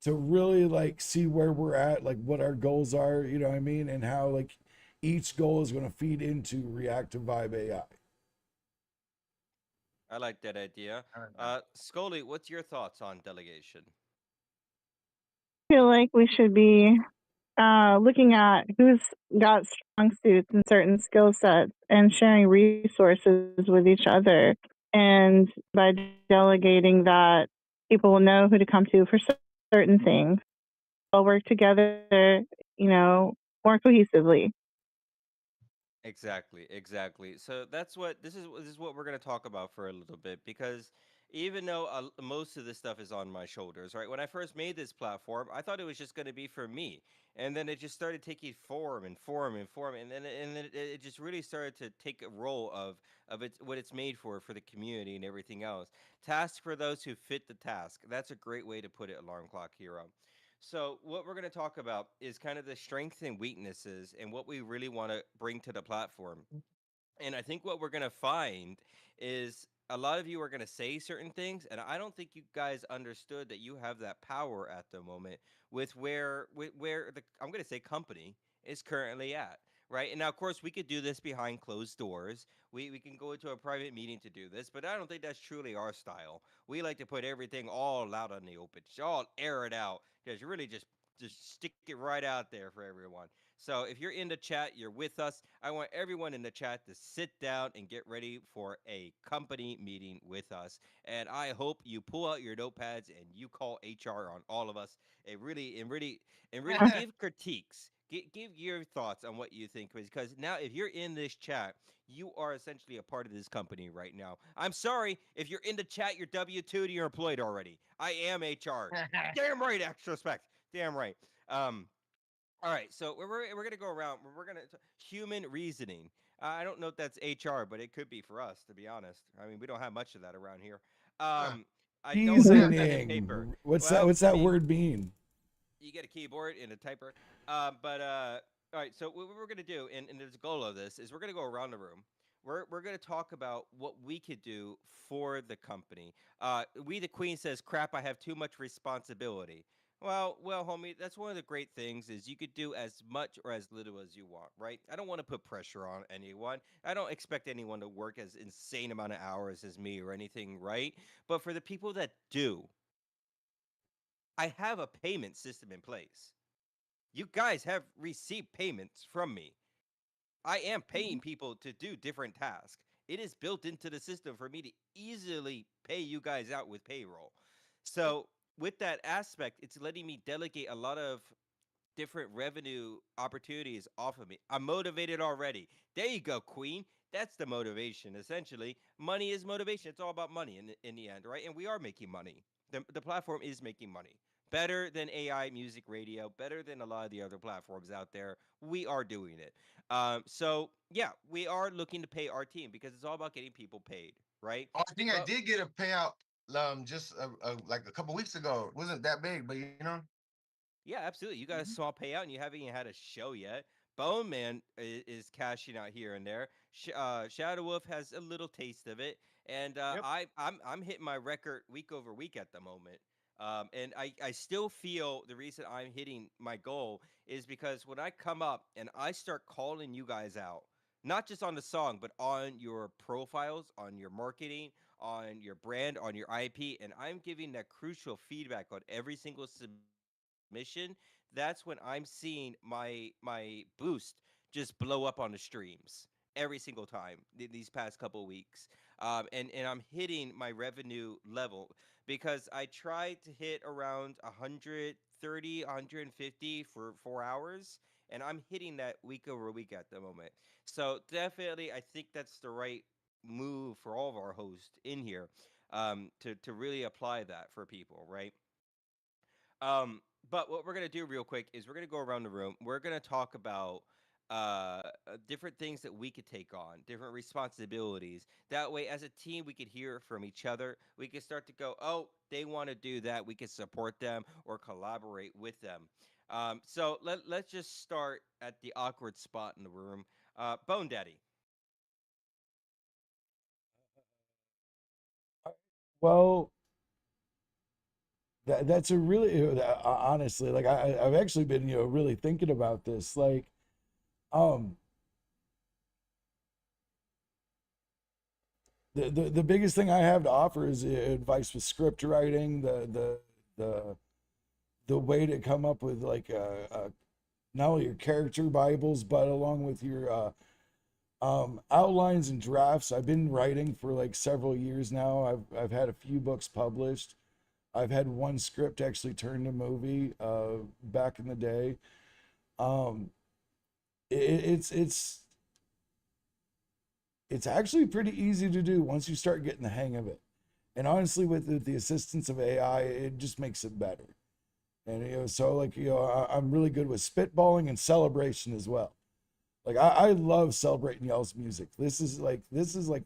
really like see where we're at, like what our goals are, you know what I mean, and how like each goal is going to feed into Reactive Vibe AI. I like that idea. Scully, what's your thoughts on delegation? I feel like we should be looking at who's got strong suits and certain skill sets and sharing resources with each other. And by delegating that, people will know who to come to for certain things. They'll work together, more cohesively. Exactly. So that's what this is what we're going to talk about for a little bit, because even though most of this stuff is on my shoulders, right? When I first made this platform, I thought it was just going to be for me, and then it just started taking form and form and form, and then it just really started to take a role of what it's made for the community and everything else. Task for those who fit the task. That's a great way to put it, Alarm Clock Hero. So, what we're going to talk about is kind of the strengths and weaknesses and what we really want to bring to the platform. And I think what we're going to find is a lot of you are going to say certain things, and I don't think you guys understood that you have that power at the moment with where the, I'm going to say, company is currently at. Right. And now, of course, we could do this behind closed doors. We can go into a private meeting to do this, but I don't think that's truly our style. We like to put everything all out on the open, all air it out, because you really just stick it right out there for everyone. So if you're in the chat, you're with us. I want everyone in the chat to sit down and get ready for a company meeting with us. And I hope you pull out your notepads and you call HR on all of us and really give critiques. Give your thoughts on what you think, because now if you're in this chat, you are essentially a part of this company right now. I'm sorry if you're in the chat, you're W2 to you're employed already. I am HR. Damn right, extra respect. Damn right. All right, so we're gonna go around. We're gonna human reasoning. I don't know if that's HR, but it could be for us, to be honest. I mean, we don't have much of that around here. I don't have pen and paper. Reasoning. What's Well, What's I that mean, word mean? you get a keyboard and a typer. All right, so what we're gonna do, and the goal of this is we're gonna go around the room. We're gonna talk about what we could do for the company. We the Queen says, "Crap, I have too much responsibility." Well, homie, that's one of the great things is you could do as much or as little as you want, right? I don't want to put pressure on anyone. I don't expect anyone to work as insane amount of hours as me or anything, right? But for the people that do, I have a payment system in place. You guys have received payments from me. I am paying people to do different tasks. It is built into the system for me to easily pay you guys out with payroll. So, with that aspect, it's letting me delegate a lot of different revenue opportunities off of me. I'm motivated already. There you go, Queen. That's the motivation, essentially. Money is motivation. It's all about money in the end, right? And we are making money. The platform is making money. Better than AI music radio, better than a lot of the other platforms out there. We are doing it. So, yeah, we are looking to pay our team because it's all about getting people paid, right? Oh, I think I But did get a payout just like a couple weeks ago. It wasn't that big, but yeah, absolutely. You got a small payout and you haven't even had a show yet. Bone Man is cashing out here and there. Shadow Wolf has a little taste of it. and Yep. I'm hitting my record week over week at the moment. And I still feel the reason I'm hitting my goal is because when I come up and I start calling you guys out, not just on the song, but on your profiles, on your marketing, on your brand, on your IP, and I'm giving that crucial feedback on every single submission, that's when I'm seeing my boost just blow up on the streams every single time these past couple of weeks. And I'm hitting my revenue level because I tried to hit around 130, 150 for 4 hours, and I'm hitting that week over week at the moment. So definitely, I think that's the right move for all of our hosts in here, to really apply that for people, right? Um, but what we're gonna do real quick is we're gonna go around the room. We're gonna talk about different things that we could take on, different responsibilities. That way, as a team, we could hear from each other. We could start to go, oh, they want to do that. We could support them or collaborate with them. So let's just start at the awkward spot in the room. Bone Daddy. Well, that's a really honestly, like I've actually been really thinking about this. Like, um, the biggest thing I have to offer is advice with script writing, the the way to come up with like not only your character bibles but along with your outlines and drafts. I've been writing for like several years now. I've had a few books published. I've had one script actually turned a movie back in the day. Um, it's it's actually pretty easy to do once you start getting the hang of it. And honestly, with the assistance of AI, it just makes it better. And so like I'm really good with spitballing and celebration as well. Like I love celebrating y'all's music. This is like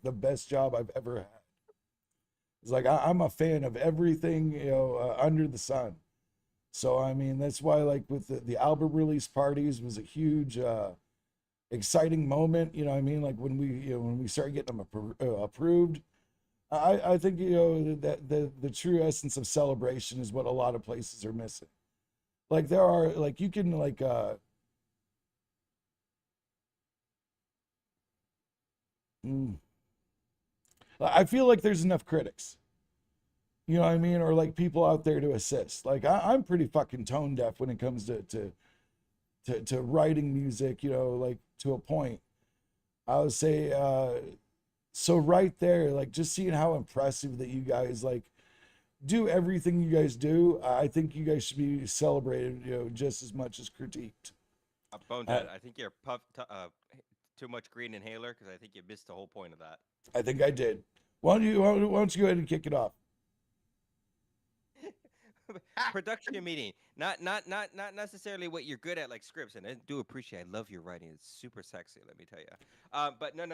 the best job I've ever had. It's like I'm a fan of everything under the sun. So I mean that's why like with the album release parties was a huge exciting moment. You know what I mean? Like when we started getting them approved. I think that the true essence of celebration is what a lot of places are missing. Like there are like you can like mm, I feel like there's enough critics. You know what I mean? Or like people out there to assist. Like I'm pretty fucking tone deaf when it comes to writing music, like to a point. I would say so right there, like just seeing how impressive that you guys like do everything you guys do, I think you guys should be celebrated, just as much as critiqued. Bone Uh, Dad, I think you're too much green inhaler because I think you missed the whole point of that. I think I did. Why don't you go ahead and kick it off? Production meeting, not necessarily what you're good at, like scripts. And I do appreciate. I love your writing. It's super sexy. Let me tell you. But no.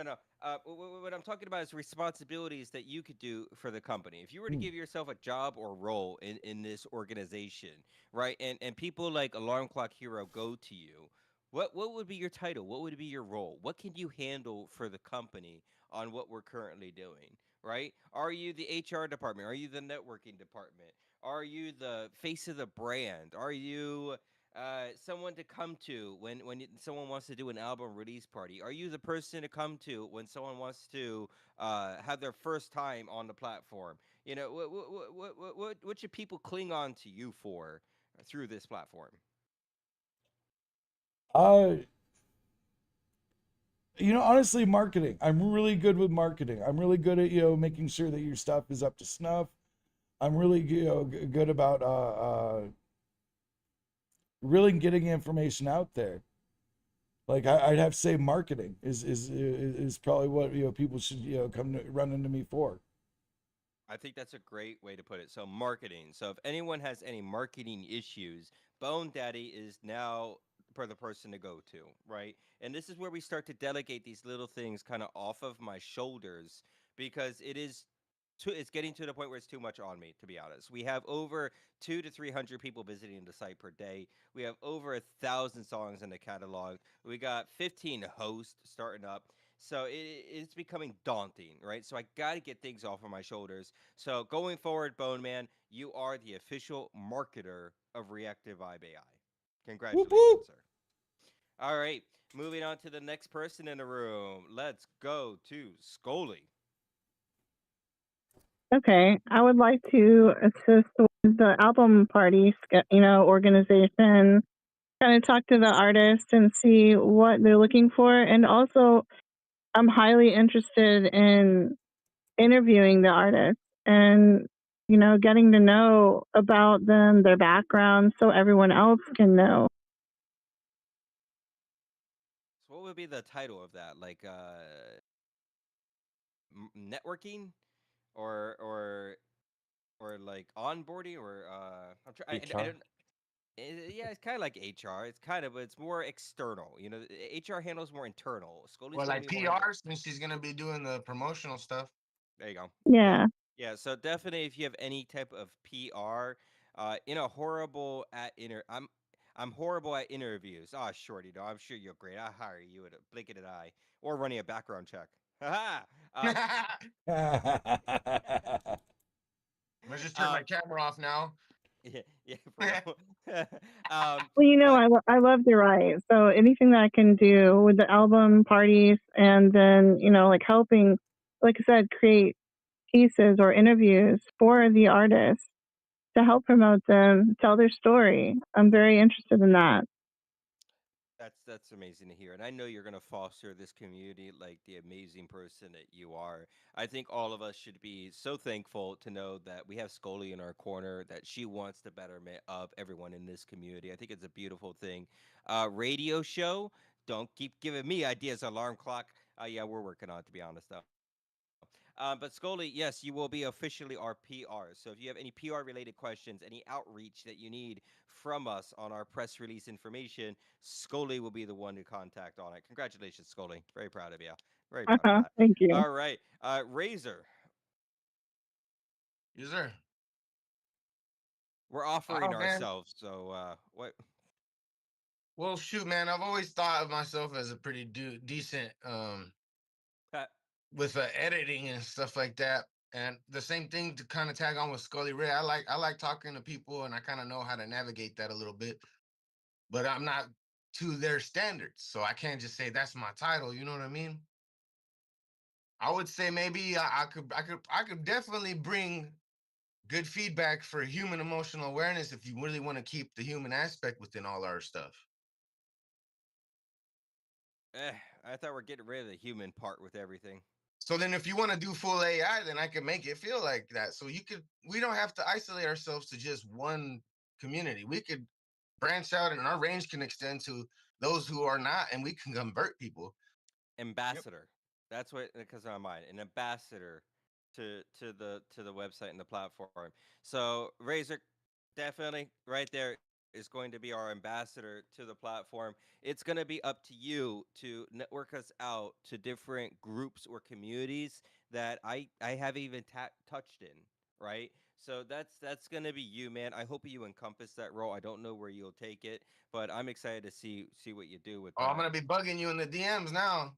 What I'm talking about is responsibilities that you could do for the company. If you were to Hmm. give yourself a job or role in this organization, right? And people like Alarm Clock Hero go to you. What would be your title? What would be your role? What can you handle for the company on what we're currently doing? Right? Are you the HR department? Are you the networking department? Are you the face of the brand? Are you someone to come to when someone wants to do an album release party? Are you the person to come to when someone wants to have their first time on the platform? What should people cling on to you for through this platform? Uh, honestly, marketing. I'm really good with marketing. I'm really good at making sure that your stuff is up to snuff. I'm really good about really getting information out there. Like I'd have to say, marketing is probably what people should come to run into me for. I think that's a great way to put it. So marketing. So if anyone has any marketing issues, Bone Daddy is now for the person to go to, right? And this is where we start to delegate these little things kind of off of my shoulders because it's getting to the point where it's too much on me, to be honest. We have over 200 to 300 people visiting the site per day. We have over 1,000 songs in the catalog. We got 15 hosts starting up. So it's becoming daunting, right? So I got to get things off of my shoulders. So going forward, Bone Man, you are the official marketer of Reactive Vibe AI. Whoop Congratulations, whoop. sir. All right, moving on to the next person in the room. Let's go to Scully. Okay, I would like to assist with the album party, organization. Kind of talk to the artist and see what they're looking for, and also I'm highly interested in interviewing the artist and getting to know about them, their background, so everyone else can know. So what would be the title of that? Like networking or like onboarding or I'm trying. I HR. don't. Yeah, it's kind of like HR. It's kind of, but it's more external. You know, HR handles more internal. Scully's Well, gonna like be more handle. PR, since she's gonna be doing the promotional stuff. There you go. Yeah. Yeah. So definitely, if you have any type of PR, I'm horrible at interviews. Oh, shorty, no, I'm sure you're great. I hire you at a blink of an eye or running a background check. Haha. Let's just turn my camera off now. Yeah, for real. Well, I love to write, so anything that I can do with the album parties, and then like helping, like I said, create pieces or interviews for the artists to help promote them, tell their story. I'm very interested in that. That's amazing to hear, and I know you're going to foster this community like the amazing person that you are. I think all of us should be so thankful to know that we have Scully in our corner, that she wants the betterment of everyone in this community. I think it's a beautiful thing. Radio show, don't keep giving me ideas. Alarm clock. Yeah, we're working on it, to be honest, though. But Scully, yes, you will be officially our PR. So if you have any PR related questions, any outreach that you need from us on our press release information, Scully will be the one to contact on it. Congratulations, Scully. Very proud of you. Very proud of that. Thank you. All right. Razor, Yes, sir. we're offering Oh man. ourselves. So what? Well, shoot, man. I've always thought of myself as a pretty decent with editing and stuff like that. And the same thing to kind of tag on with Scully Ray. I like talking to people, and I kind of know how to navigate that a little bit. But I'm not to their standards, so I can't just say that's my title. You know what I mean? I would say maybe I could definitely bring good feedback for human emotional awareness if you really want to keep the human aspect within all our stuff. I thought we're getting rid of the human part with everything. So then if you want to do full AI, then I can make it feel like that. So we don't have to isolate ourselves to just one community. We could branch out and our range can extend to those who are not, and we can convert people. Ambassador. That's what, because on mine, an ambassador to the website and the platform. So Razor, definitely right there is going to be our ambassador to the platform. It's going to be up to you to network us out to different groups or communities that I haven't even touched in, right? So that's going to be you, man. I hope you encompass that role. I don't know where you'll take it, but I'm excited to see what you do with Oh, I'm that. gonna be bugging you in the DMs now.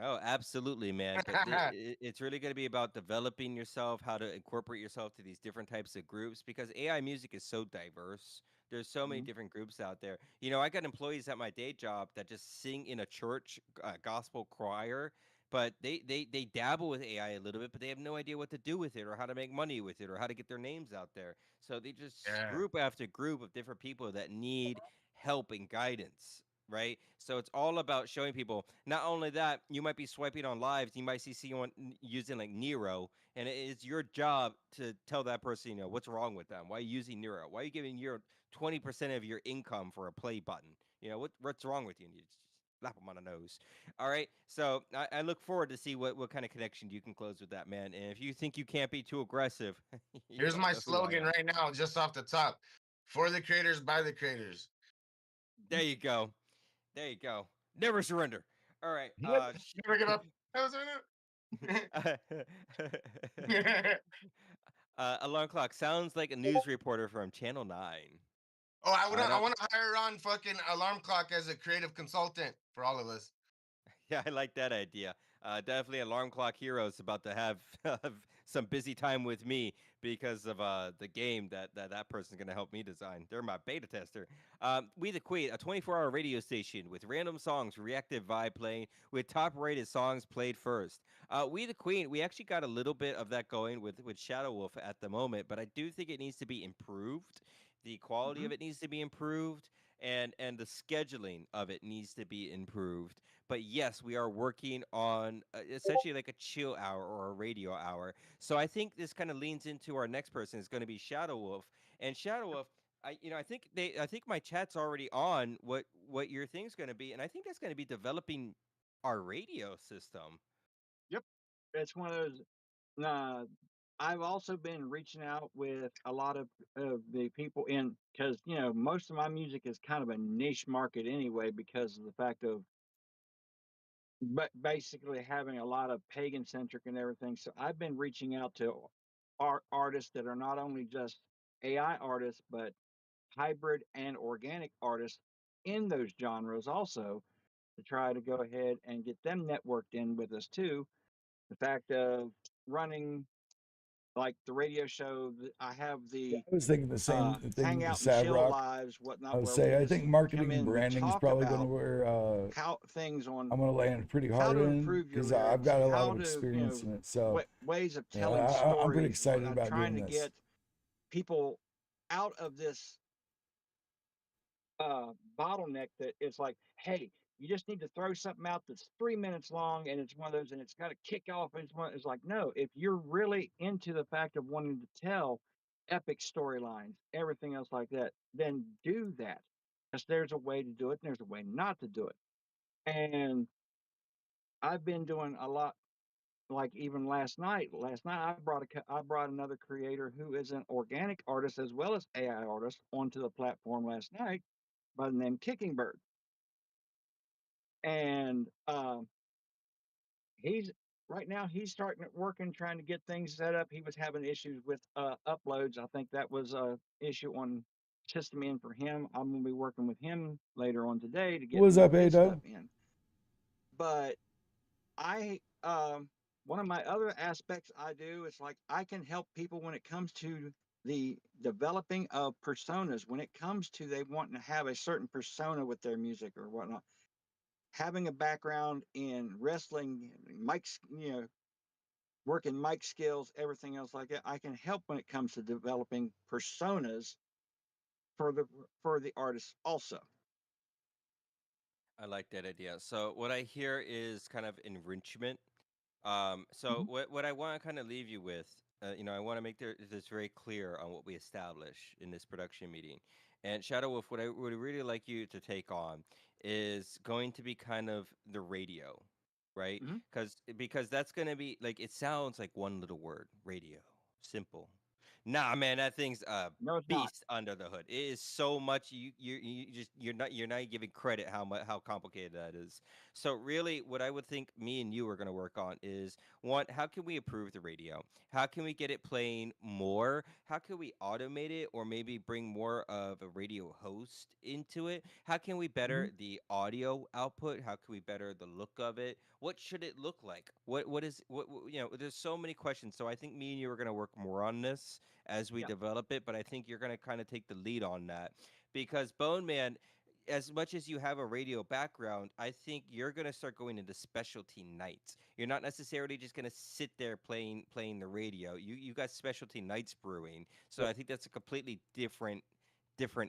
Oh, absolutely, man. But it's really going to be about developing yourself, how to incorporate yourself to these different types of groups because AI music is so diverse. There's so many different groups out there. You know, I got employees at my day job that just sing in a church gospel choir, but they dabble with AI a little bit, but they have no idea what to do with it or how to make money with it or how to get their names out there. So they just Yeah. group after group of different people that need help and guidance, right? So it's all about showing people. Not only that, you might be swiping on lives, you might see someone using like Nero, and it's your job to tell that person, you know, what's wrong with them. Why are you using Nero? Why are you giving Nero 20% of your income for a play button? You know, what's wrong with you? And you just slap them on the nose. All right. So I look forward to see what kind of connection you can close with that, man. And if you think you can't be too aggressive, you Here's don't my know who I slogan am. right now, just off the top: for the creators, by the creators. There you go. There you go. Never surrender. All right. Never give up. That was it. Alarm clock sounds like a news reporter from Channel 9. Oh, I don't. want to hire on fucking Alarm Clock as a creative consultant for all of us. Yeah, I like that idea. Definitely Alarm Clock Heroes about to have some busy time with me because of the game that person's gonna help me design. They're my beta tester. We the Queen, a 24-hour radio station with random songs, reactive vibe playing, with top-rated songs played first. We the Queen, we actually got a little bit of that going with Shadow Wolf at the moment, but I do think it needs to be improved. The quality Mhm. of it needs to be improved, and the scheduling of it needs to be improved. But yes, we are working on essentially like a chill hour or a radio hour. So I think this kind of leans into our next person is going to be Shadow Wolf. And Shadow Wolf, I think my chat's already on what your thing's going to be, and I think that's going to be developing our radio system. Yep. It's one of those. Uh, I've also been reaching out with a lot of the people in, because most of my music is kind of a niche market anyway, because of the fact of but basically having a lot of pagan centric and everything. So I've been reaching out to artists that are not only just AI artists, but hybrid and organic artists in those genres also, to try to go ahead and get them networked in with us too. The fact of running like the radio show, I have Yeah, the I was thinking the same thing with hangout and chill Savrock. lives, I whatnot, would where we say I just think come marketing and in, we branding is talk probably going to about where how things on I'm going to land pretty how hard to in improve your because I've lyrics, got a lot how of to, experience in it. So ways of yeah, telling I'm pretty stories, excited about trying doing to this. get people out of this bottleneck that it's like, hey, you just need to throw something out that's 3 minutes long, and it's one of those, and it's got to kick off. And it's like, no, if you're really into the fact of wanting to tell epic storylines, everything else like that, then do that. Because there's a way to do it, and there's a way not to do it. And I've been doing a lot. Like even last night I brought another creator who is an organic artist as well as AI artist onto the platform last night by the name Kicking Bird. And he's right now he's starting at working trying to get things set up. He was having issues with uploads. I think that was a issue on system in for him. I'm gonna be working with him later on today to get What's more up, of his stuff Ado? in. But I one of my other aspects I do is like I can help people when it comes to the developing of personas. When it comes to they wanting to have a certain persona with their music or whatnot, having a background in wrestling, Mike's, working mic skills, everything else like that, I can help when it comes to developing personas for the artists also. I like that idea. So what I hear is kind of enrichment. So Mhm. what I want to kind of leave you with, I want to make this very clear on what we establish in this production meeting. And Shadow Wolf, what I would really like you to take on is going to be kind of the radio, right? Mhm. Because that's going to be like it sounds like one little word, radio, simple. Nah, man, that thing's a No, it's not. beast under the hood. It is so much you're not giving credit how complicated that is. So really, what I would think me and you are going to work on is one, how can we improve the radio? How can we get it playing more? How can we automate it or maybe bring more of a radio host into it? How can we better Mhm. the audio output? How can we better the look of it? What should it look like? There's so many questions. So I think me and you are going to work more on this as we Yeah. develop it, but I think you're going to kind of take the lead on that because Bone Man, as much as you have a radio background, I think you're gonna start going into specialty nights. You're not necessarily just gonna sit there playing the radio. You got specialty nights brewing. So Yep. I think that's a completely different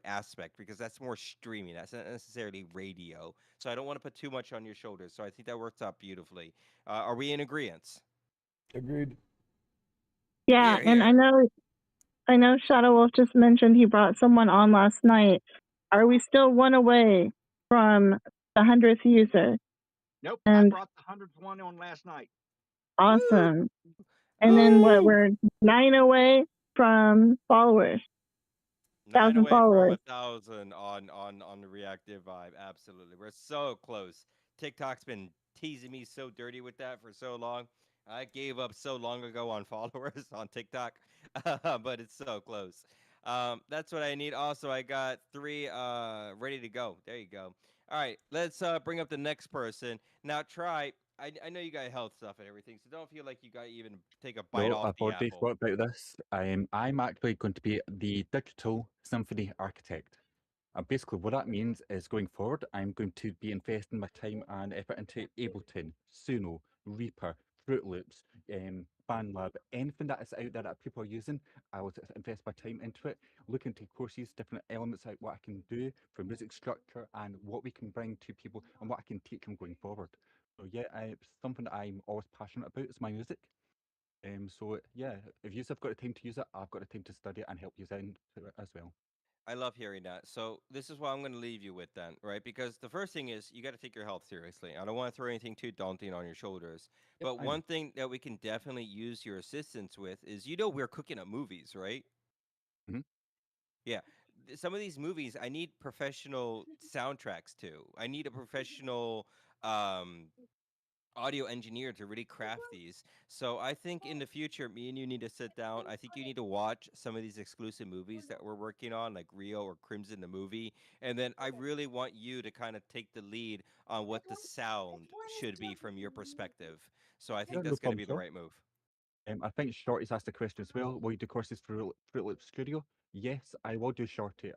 aspect because that's more streaming. That's not necessarily radio. So I don't want to put too much on your shoulders. So I think that works out beautifully. Are we in agreement? Agreed. Yeah, Here, and here. I know Shadow Wolf just mentioned he brought someone on last night. Are we still one away from the 100th user? Nope. I And brought the 100th one on last night. Woo! awesome. And then what? Woo! We're 9 away from followers, 9 1,000 away from followers. 1,000 on the reactive vibe. Absolutely, we're so close. TikTok's been teasing me so dirty with that for so long. I gave up so long ago on followers on TikTok, but it's so close. That's what I need. Also, I got 3 ready to go. There you go. All right, let's bring up the next person now. Try. I know you got health stuff and everything, so don't feel like you got to even take a bite No, off I've the already apple. thought about this. I'm actually going to be the digital symphony architect. And basically, what that means is going forward, I'm going to be investing my time and effort into Ableton, Suno, Reaper, Fruit Loops, BandLab, anything that is out there that people are using. I will invest my time into it, look into courses, different elements of what I can do for music structure and what we can bring to people and what I can teach them going forward. So yeah, it's something that I'm always passionate about is my music. So yeah, if you have got the time to use it, I've got the time to study it and help you into it as well. I love hearing that. So this is what I'm going to leave you with then, right? Because the first thing is you got to take your health seriously. I don't want to throw anything too daunting on your shoulders. Yep, But I know. one thing that we can definitely use your assistance with is, we're cooking up movies, right? Mhm. Yeah. Some of these movies, I need professional soundtracks to. I need a professional um, audio engineer to really craft these. So I think in the future, me and you need to sit down. I think you need to watch some of these exclusive movies that we're working on, like Rio or Crimson the movie. And then I really want you to kind of take the lead on what the sound should be from your perspective. So I Yeah, think no that's going to problem, be the sir. right move. I think Shorty's asked a question as well. Will you do courses through Fruit Loop Studio? Yes, I will do Shorty.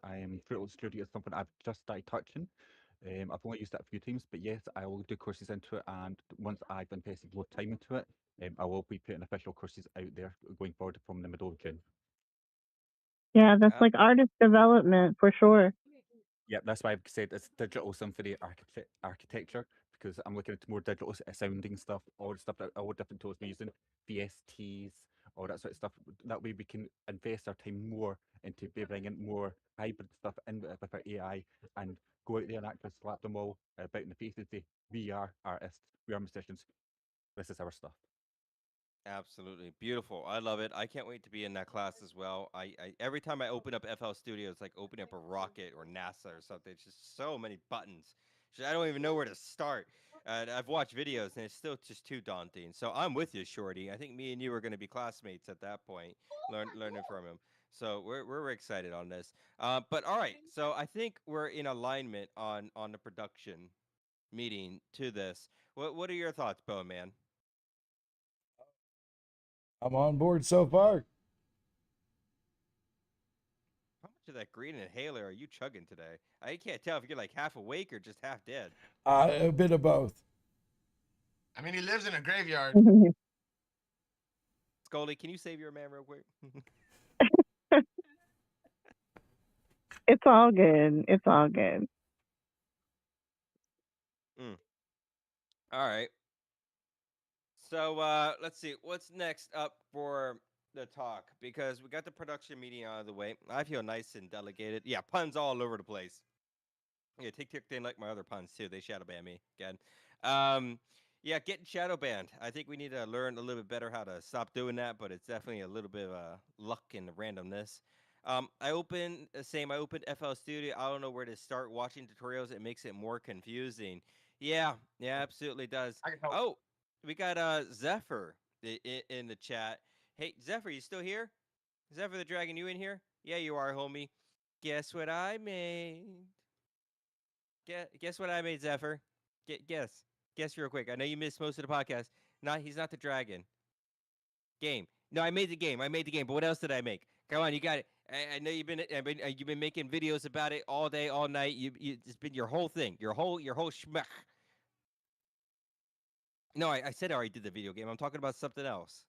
Fruit Loop Studio is something I've just started touching. I've only used it a few times, but yes, I will do courses into it. And once I've invested more time into it, I will be putting official courses out there going forward from the middle of June. Yeah, that's like artist development for sure. Yeah, that's why I've said it's digital symphony architecture because I'm looking at more digital sounding stuff, all the stuff that all different tools we're using, VSTs, all that sort of stuff. That way we can invest our time more into bringing more hybrid stuff in with our AI and go out there and actually slap them all about in the face and say, we are artists, we are musicians, this is our stuff. Absolutely beautiful. I love it. I can't wait to be in that class as well. I every time I open up FL Studio, it's like opening up a rocket or NASA or something. It's just so many buttons. I don't even know where to start. I've watched videos and it's still just too daunting. So I'm with you, Shorty. I think me and you are going to be classmates at that point, learning from him. So we're excited on this. But all right. So I think we're in alignment on the production meeting to this. What are your thoughts, Bo man? I'm on board so far. How much of that green inhaler are you chugging today? I can't tell if you're like half awake or just half dead. A bit of both. I mean, he lives in a graveyard. Scully, can you save your man real quick? It's all good. It's all good. All right. So let's see what's next up for the talk, because we got the production meeting out of the way. I feel nice and delegated. Yeah, puns all over the place. Yeah, TikTok didn't like my other puns too. They shadow ban me again. Yeah, getting shadow banned. I think we need to learn a little bit better how to stop doing that, but it's definitely a little bit of luck and randomness. I opened FL Studio. I don't know where to start watching tutorials. It makes it more confusing. Yeah, absolutely does. I can help. Oh, we got Zephyr in the chat. Hey, Zephyr, you still here? Zephyr the Dragon, you in here? Yeah, you are, homie. Guess what I made? Guess what I made, Zephyr? Guess real quick. I know you missed most of the podcast. No, he's not the dragon. Game. No, I made the game. But what else did I make? Come on, you got it. I know you've been making videos about it all day, all night. It's been your whole thing, your whole schmuck. No, I said I already did the video game. I'm talking about something else.